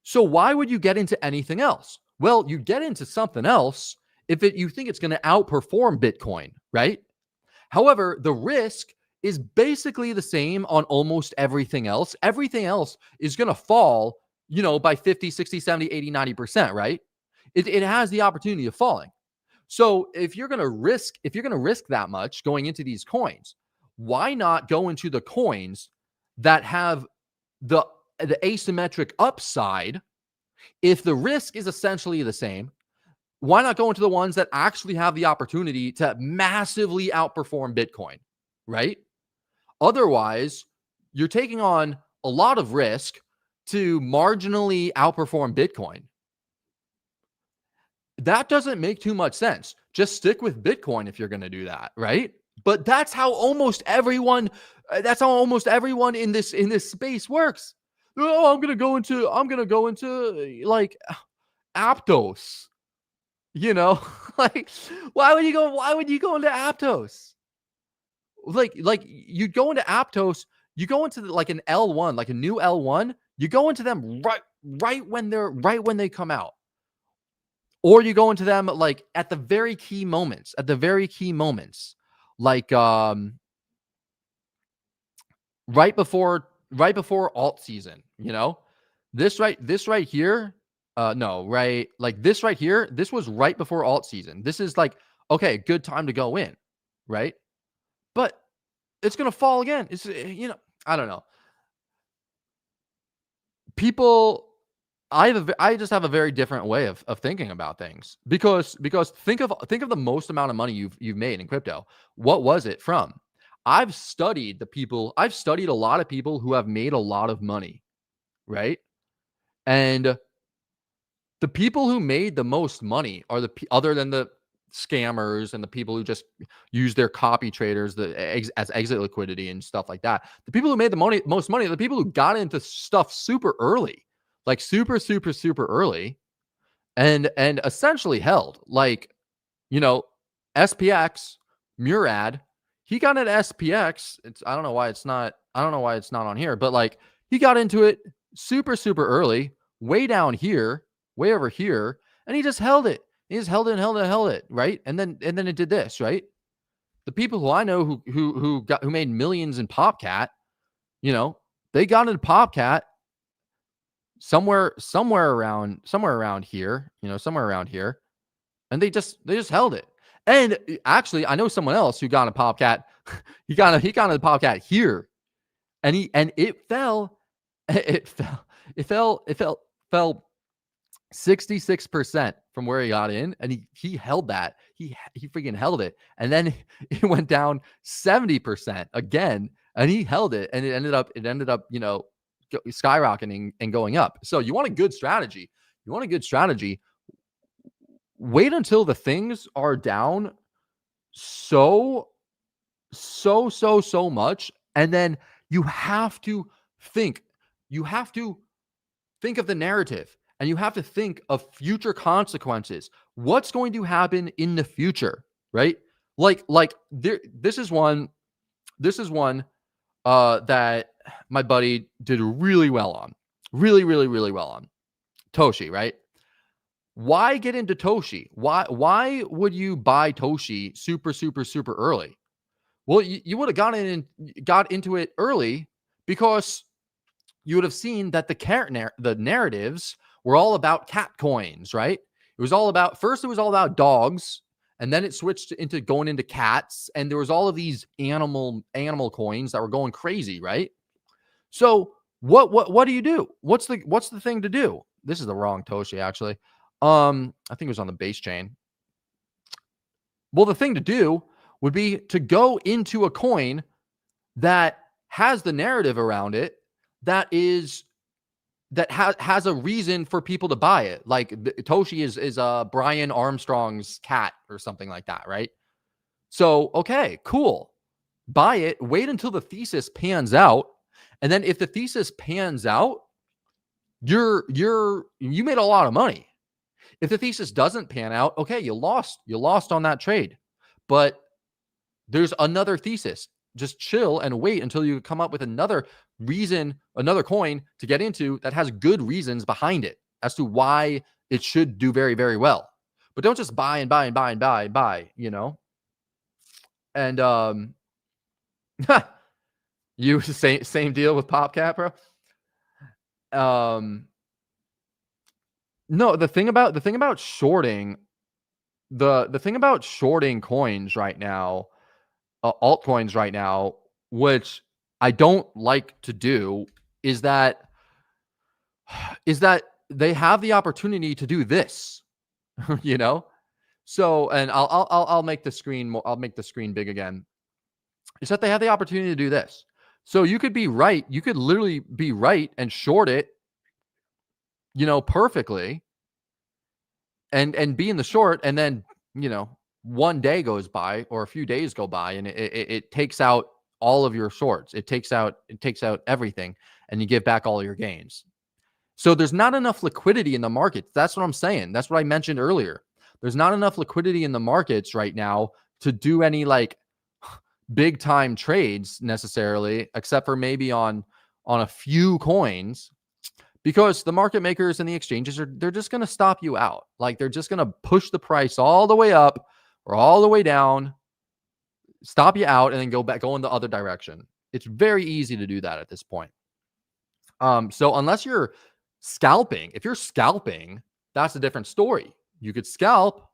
So why would you get into anything else? Well, you get into something else if you think it's going to outperform Bitcoin, right? However, the risk is basically the same on almost everything else. Everything else is going to fall, by 50, 60, 70, 80, 90%, right? It has the opportunity of falling. So if you're going to risk that much going into these coins, why not go into the coins that have the asymmetric upside? If the risk is essentially the same, why not go into the ones that actually have the opportunity to massively outperform Bitcoin, right? Otherwise, you're taking on a lot of risk to marginally outperform Bitcoin. That doesn't make too much sense. Just stick with Bitcoin if you're going to do that, right? But that's how almost everyone in this space works. Oh, I'm going to go into like Aptos, you know? Like why would you go into Aptos? Like you go into Aptos, you go into like an L1, like a new L1, you go into them right when they come out. Or you go into them like at the very key moments, like right before alt season, you know? This right here, no, right, like this right here, this was right before alt season. This is like, okay, good time to go in, right? But it's gonna fall again. It's I don't know. People I just have a very different way of thinking about things because think of the most amount of money you've made in crypto. What was it from? I've studied a lot of people who have made a lot of money, right? And the people who made the most money are other than the scammers and the people who just use their copy traders as exit liquidity and stuff like that. The people who made the most money are the people who got into stuff super early, like super early, and essentially held. Like, you know, SPX, Murad, he got into SPX. I don't know why it's not on here, but like he got into it super early, way down here, way over here, and he just held it. He just held it and held it, right? And then it did this, right? The people who I know who made millions in PopCat, you know, they got into PopCat somewhere around here, somewhere around here, and they just held it. And actually, I know someone else who got a PopCat. he got a PopCat here, and it fell. It fell 66% from where he got in, and he held that. He freaking held it, and then it went down 70% again, and he held it, and it ended up skyrocketing and going up. So you want a good strategy. Wait until the things are down so much, and then you have to think of the narrative, and you have to think of future consequences. What's going to happen in the future, right? Like this is one that my buddy did really well on. Really well on. Toshi, right? Why get into Toshi? Why would you buy Toshi super early? Well, you would have got into it early because you would have seen that the narratives were all about cat coins, right? It was all about dogs, and then it switched into going into cats, and there was all of these animal coins that were going crazy, right? So what do you do? What's the thing to do? This is the wrong Toshi, actually. I think it was on the base chain. Well, the thing to do would be to go into a coin that has the narrative around it that has a reason for people to buy it. Like Toshi is Brian Armstrong's cat or something like that, right? So, okay, cool. Buy it, wait until the thesis pans out, and then if the thesis pans out, you made a lot of money. If the thesis doesn't pan out, okay, you lost on that trade. But there's another thesis. Just chill and wait until you come up with another reason, another coin to get into that has good reasons behind it as to why it should do very, very well. But don't just buy and buy and buy and buy and buy, you know? And you same deal with PopCat, bro. No, the thing about shorting, the thing about shorting coins right now, altcoins right now, which I don't like to do, is that they have the opportunity to do this, you know. So, and I'll make the screen big again. Is that they have the opportunity to do this. So you could be right. You could literally be right and short it, perfectly and be in the short. And then, one day goes by or a few days go by and it takes out all of your shorts. It takes out everything and you give back all your gains. So there's not enough liquidity in the markets. That's what I'm saying. That's what I mentioned earlier. There's not enough liquidity in the markets right now to do any like big time trades necessarily, except for maybe on a few coins, because the market makers and the exchanges they're just going to stop you out. Like they're just going to push the price all the way up or all the way down, stop you out, and then go in the other direction. It's very easy to do that at this point. So unless you're scalping, if you're scalping, that's a different story. You could scalp,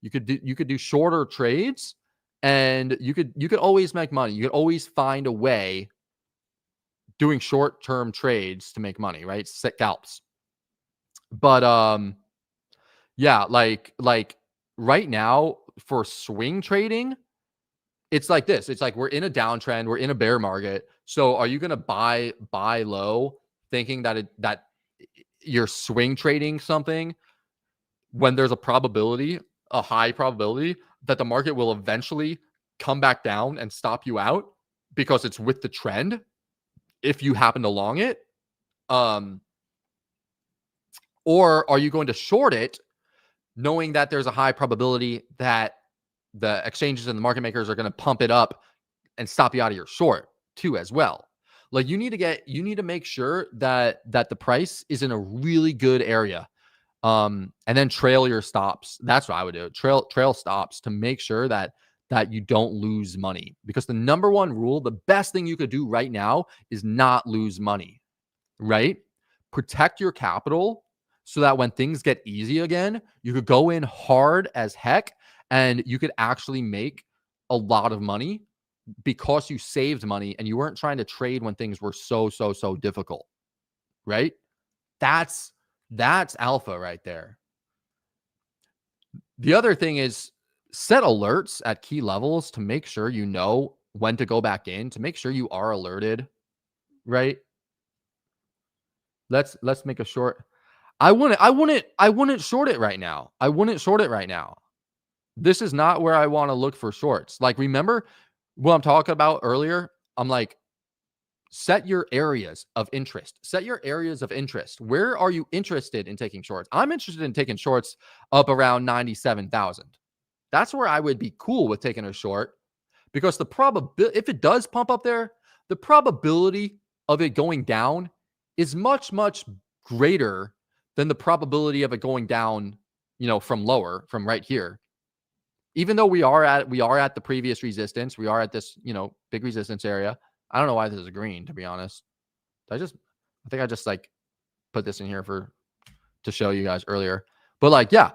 you could do shorter trades, and you could always make money. You could always find a way doing short-term trades to make money, right? Scalps. But yeah, like right now for swing trading, it's like this. It's like we're in a downtrend, we're in a bear market. So are you going to buy low thinking that you're swing trading something when there's a high probability that the market will eventually come back down and stop you out because it's with the trend if you happen to long it? Or are you going to short it knowing that there's a high probability that the exchanges and the market makers are going to pump it up and stop you out of your short too as well? Like you need to make sure that the price is in a really good area. And then trail your stops. That's what I would do. Trail stops to make sure that you don't lose money, because the number one rule, the best thing you could do right now is not lose money, right? Protect your capital so that when things get easy again, you could go in hard as heck and you could actually make a lot of money because you saved money and you weren't trying to trade when things were so difficult, right? That's alpha right there. The other thing is set alerts at key levels to make sure you know when to go back in, to make sure you are alerted, right? Let's make a short. I wouldn't short it right now. I wouldn't short it right now. This is not where I want to look for shorts. Like, remember what I'm talking about earlier? I'm like, set your areas of interest. Set your areas of interest. Where are you interested in taking shorts? I'm interested in taking shorts up around 97,000. That's where I would be cool with taking a short, because the probability, if it does pump up there, the probability of it going down is much greater than the probability of it going down, from right here. Even though we are at the previous resistance, we are at this, big resistance area. I don't know why this is green, to be honest. I think I just like put this in here to show you guys earlier. But like, yeah,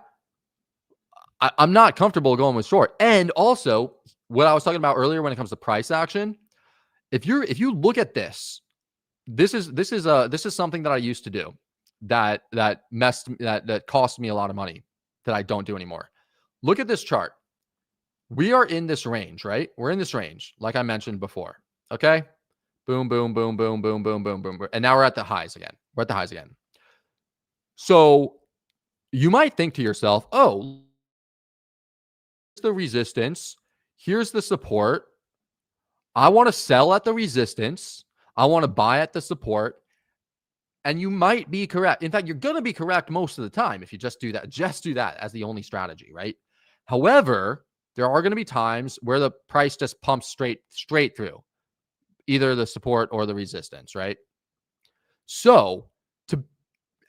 I'm not comfortable going with short. And also, what I was talking about earlier when it comes to price action, if you look at this is something that I used to do that cost me a lot of money that I don't do anymore. Look at this chart. We are in this range, right? We're in this range, like I mentioned before. Okay. Boom, boom, boom, boom, boom, boom, boom, boom. And now we're at the highs again. So you might think to yourself, oh, the resistance. Here's the support. I want to sell at the resistance. I want to buy at the support. And you might be correct. In fact, you're going to be correct most of the time if you just do that. Just do that as the only strategy, right? However, there are going to be times where the price just pumps straight through either the support or the resistance, right? So to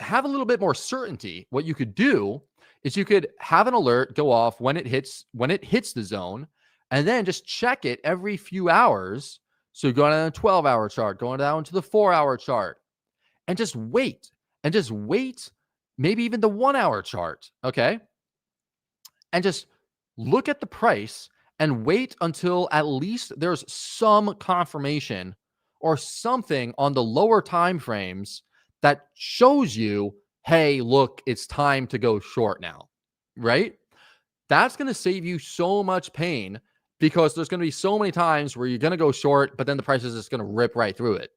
have a little bit more certainty, what you could do is you could have an alert go off when it hits the zone, and then just check it every few hours. So going down a 12-hour chart, going down to the 4-hour chart, and just wait, maybe even the 1-hour chart, okay? And just look at the price and wait until at least there's some confirmation or something on the lower time frames that shows you, hey, look, it's time to go short now, right? That's going to save you so much pain, because there's going to be so many times where you're going to go short, but then the price is just going to rip right through it.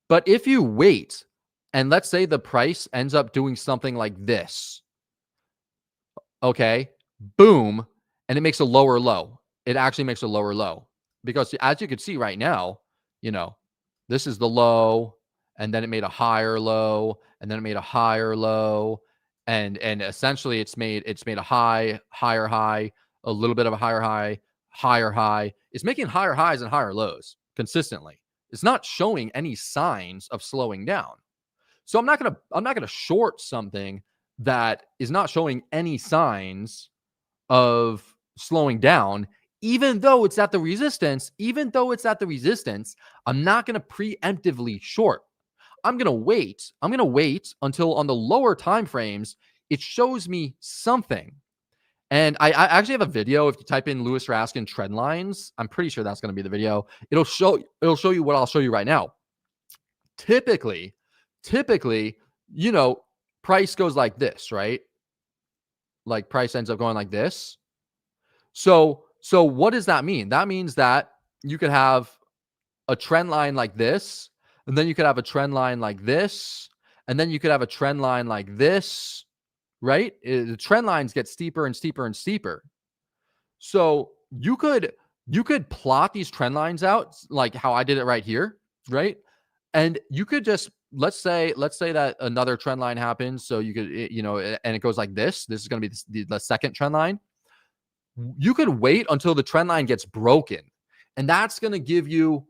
But if you wait, and let's say the price ends up doing something like this, okay, boom, and it makes a lower low. It actually makes a lower low because as you can see right now, this is the low, and then it made a higher low, and then it made a higher low, and essentially it's made a high, higher high, a little bit of a higher high, higher high. It's making higher highs and higher lows consistently. It's not showing any signs of slowing down. So I'm not gonna short something that is not showing any signs of slowing down, even though it's at the resistance. I'm not gonna preemptively short. I'm gonna wait until on the lower time frames it shows me something. And I actually have a video. If you type in Louis Raskin trend lines, I'm pretty sure that's going to be the video. It'll show you what I'll show you right now. Typically, price goes like this, right? Like price ends up going like this. So what does that mean? That means that you could have a trend line like this, and then you could have a trend line like this, and then you could have a trend line like this, right? The trend lines get steeper and steeper and steeper. So you could plot these trend lines out like how I did it right here, right? And you could just let's say that another trend line happens. So you could, and it goes like this. This is going to be the second trend line. You could wait until the trend line gets broken, and that's going to give you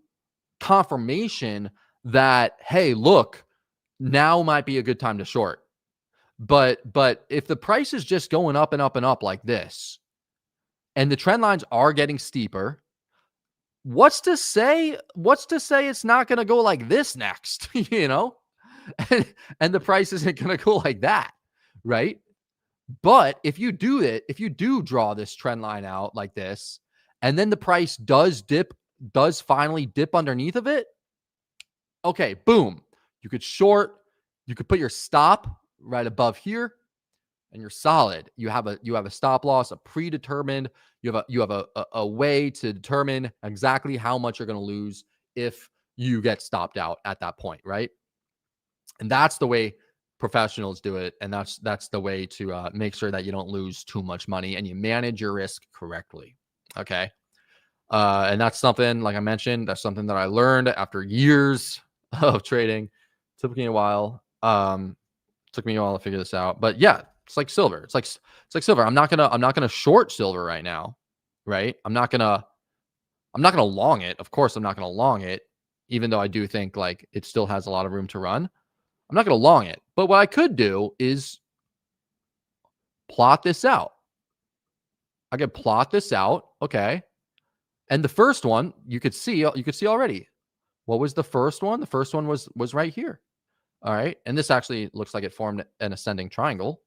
confirmation that, hey, look, now might be a good time to short. But if the price is just going up and up and up like this, and the trend lines are getting steeper, what's to say it's not going to go like this next, and the price isn't going to go like that, right? But if you do draw this trend line out like this, and then the price does finally dip underneath of it, okay, boom, you could short, you could put your stop right above here, and you're solid. You have a stop loss, a predetermined. You have a way to determine exactly how much you're going to lose if you get stopped out at that point, right? And that's the way professionals do it, and that's the way to make sure that you don't lose too much money and you manage your risk correctly. Okay, and that's something, like I mentioned, that's something that I learned after years of trading. Took me a while. Took me a while to figure this out, but yeah, it's like silver. It's like silver. I'm not gonna short silver right now, right? I'm not gonna long it. Of course, I'm not gonna long it, even though I do think like it still has a lot of room to run. I'm not gonna long it, but what I could do is plot this out. I could plot this out, okay. And the first one you could see already. What was the first one? The first one was right here. All right. And this actually looks like it formed an ascending triangle,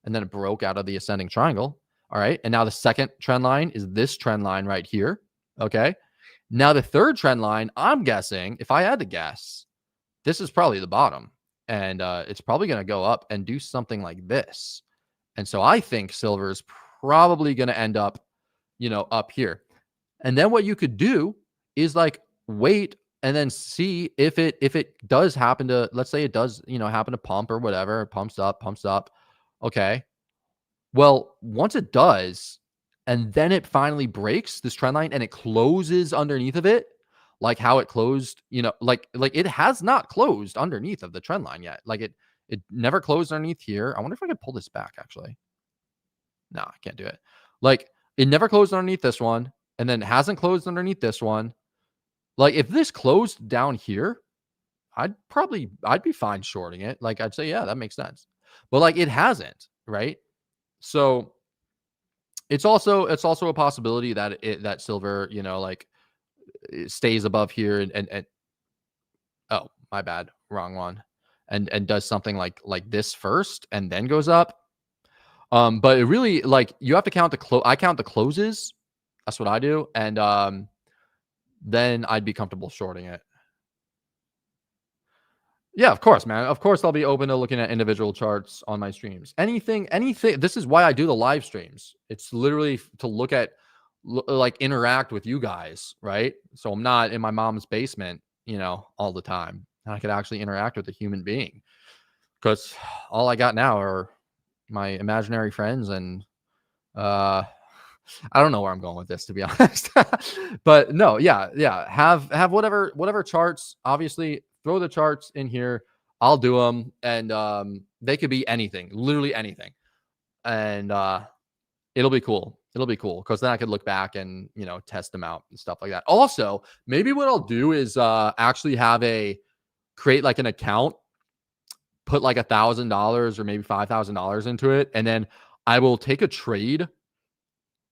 and then it broke out of the ascending triangle. All right. And now the second trend line is this trend line right here. Okay. Now the third trend line, I'm guessing, if I had to guess, this is probably the bottom, and it's probably going to go up and do something like this. And so I think silver is probably going to end up, up here. And then what you could do is like wait and then see if it does happen to, let's say it does, happen to pump or whatever, pumps up. Okay. Well, once it does, and then it finally breaks this trend line and it closes underneath of it, like how it closed, like it has not closed underneath of the trend line yet. Like it never closed underneath here. I wonder if I could pull this back actually. No, I can't do it. Like it never closed underneath this one, and then it hasn't closed underneath this one. Like if this closed down here, I'd be fine shorting it. Like I'd say, yeah, that makes sense. But like it hasn't, right? So it's also a possibility that that silver, like it stays above here and oh, my bad, wrong one. And does something like this first and then goes up. But it really, like, you have to count I count the closes. That's what I do. And then I'd be comfortable shorting it. Yeah, of course, man. Of course, I'll be open to looking at individual charts on my streams. Anything. This is why I do the live streams. It's literally to look at like interact with you guys, right? So I'm not in my mom's basement, all the time. And I could actually interact with a human being, because all I got now are my imaginary friends, and uh I don't know where I'm going with this, to be honest. But no, yeah. Have whatever charts. Obviously, throw the charts in here. I'll do them, and they could be anything, literally anything, and it'll be cool. It'll be cool because then I could look back and test them out and stuff like that. Also, maybe what I'll do is actually create like an account, put like $1,000 or maybe $5,000 into it, and then I will take a trade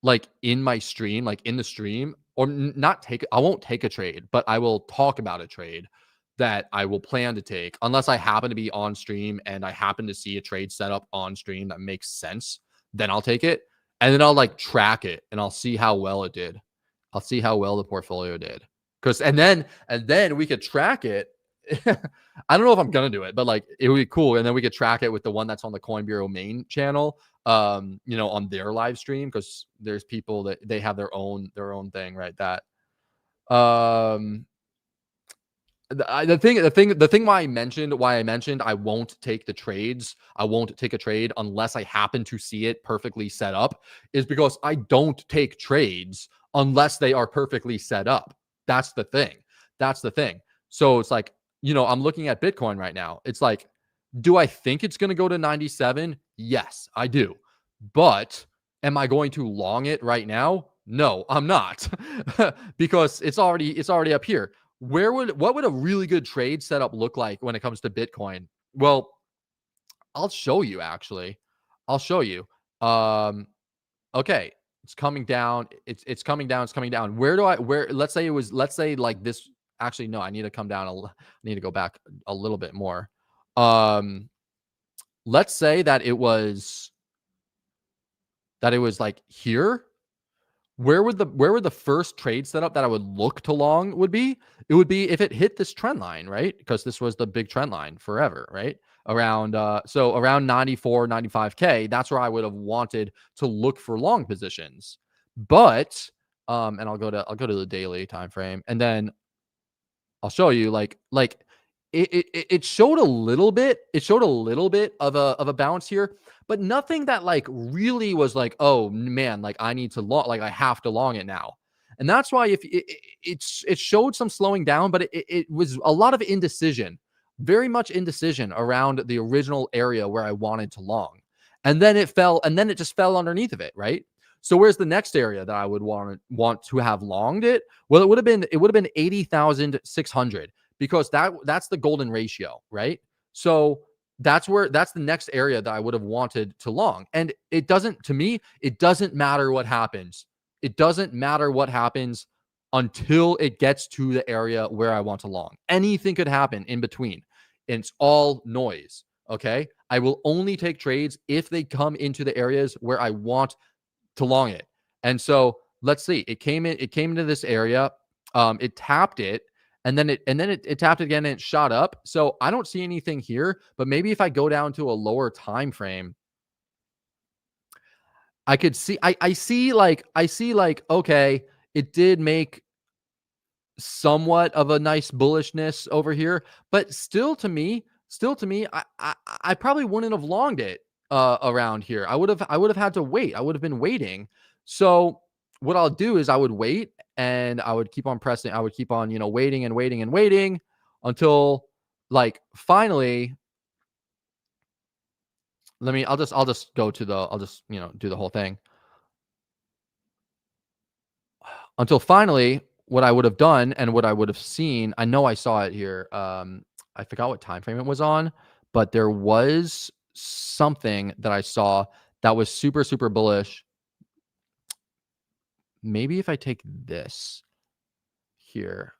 like in my stream, like in the stream, or not take, I won't take a trade, but I will talk about a trade that I will plan to take, unless I happen to be on stream and I happen to see a trade set up on stream that makes sense. Then I'll take it, and then I'll like track it, and I'll see how well it did. I'll see how well the portfolio did. And then we could track it. I don't know if I'm gonna do it, but like it would be cool. And then we could track it with the one that's on the Coin Bureau main channel, on their live stream, because there's people that they have their own thing, right? That the thing why I mentioned I won't take the trades. I won't take a trade unless I happen to see it perfectly set up, is because I don't take trades unless they are perfectly set up. That's the thing. So it's like, I'm looking at Bitcoin right now. It's like, do I think it's going to go to 97? Yes, I do. But am I going to long it right now? No, I'm not. Because it's already up here. What would a really good trade setup look like when it comes to Bitcoin? Well, I'll show you actually. I'll show you. Okay, it's coming down. It's coming down. It's coming down. Let's say like this. Actually, no, I need to come down. I need to go back a little bit more. Let's say that it was like here. Where would the first trade setup that I would look to long would be? It would be if it hit this trend line, right? Because this was the big trend line forever, right? Around 94, 95K, that's where I would have wanted to look for long positions. But and I'll go to the daily time frame, and then I'll show you like it showed a little bit. It showed a little bit of a bounce here, but nothing that like really was like, oh man, like I need to long, like I have to long it now. And that's why if it showed some slowing down, but it was a lot of indecision, very much indecision around the original area where I wanted to long. And then it fell, and then it just fell underneath of it, right? So where's the next area that I would want to have longed it? Well, it would have been 80,600, because that's the golden ratio, right? So that's the next area that I would have wanted to long. And it doesn't matter what happens. It doesn't matter what happens until it gets to the area where I want to long. Anything could happen in between. It's all noise. Okay. I will only take trades if they come into the areas where I want to long it. And so let's see. It came into this area. It tapped it. And then it tapped again and it shot up. So I don't see anything here, but maybe if I go down to a lower time frame, I could see, I see like, okay, it did make somewhat of a nice bullishness over here, but still to me, I probably wouldn't have longed it around here. I would have had to wait. I would have been waiting. So what I'll do is I would wait, and I would keep on pressing. I would keep on, waiting and waiting and waiting until like finally, I'll just go to I'll just, do the whole thing until finally what I would have done and what I would have seen. I know I saw it here. I forgot what time frame it was on, but there was something that I saw that was super, super bullish. Maybe if I take this here.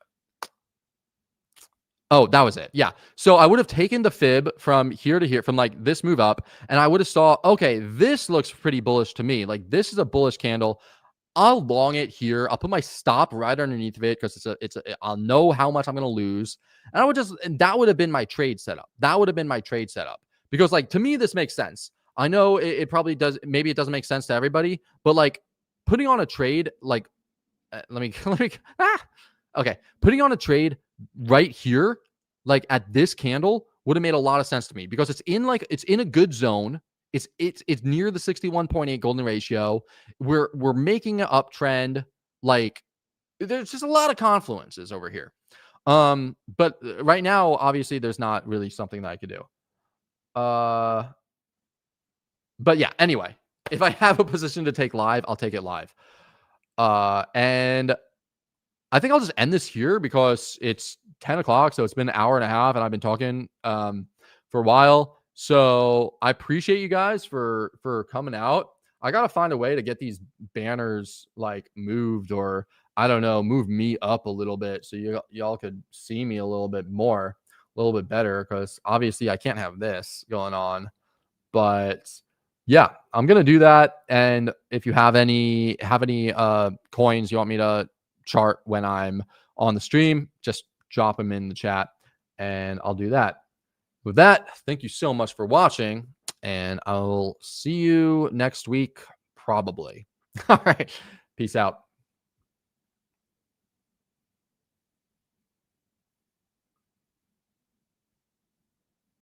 Oh, that was it. Yeah. So I would have taken the fib from here to here, from like this move up, and I would have saw, okay, this looks pretty bullish to me. Like this is a bullish candle. I'll long it here. I'll put my stop right underneath of it, because I'll know how much I'm going to lose. And that would have been my trade setup. Because like, to me, this makes sense. I know it probably does. Maybe it doesn't make sense to everybody, but like putting on a trade like let me let me okay, putting on a trade right here, like at this candle, would have made a lot of sense to me because it's in a good zone. It's near the 61.8 golden ratio. We're making an uptrend. Like there's just a lot of confluences over here. But right now, obviously, there's not really something that I could do. But yeah, anyway, if I have a position to take live, I'll take it live. And I think I'll just end this here because it's 10 o'clock. So it's been an hour and a half and I've been talking for a while. So I appreciate you guys for coming out. I got to find a way to get these banners like moved, or I don't know, move me up a little bit so y'all could see me a little bit more, a little bit better, because obviously I can't have this going on. But yeah, I'm gonna do that. And if you have any coins you want me to chart when I'm on the stream, just drop them in the chat and I'll do that. With that, thank you so much for watching, and I'll see you next week, probably. All right. Peace out.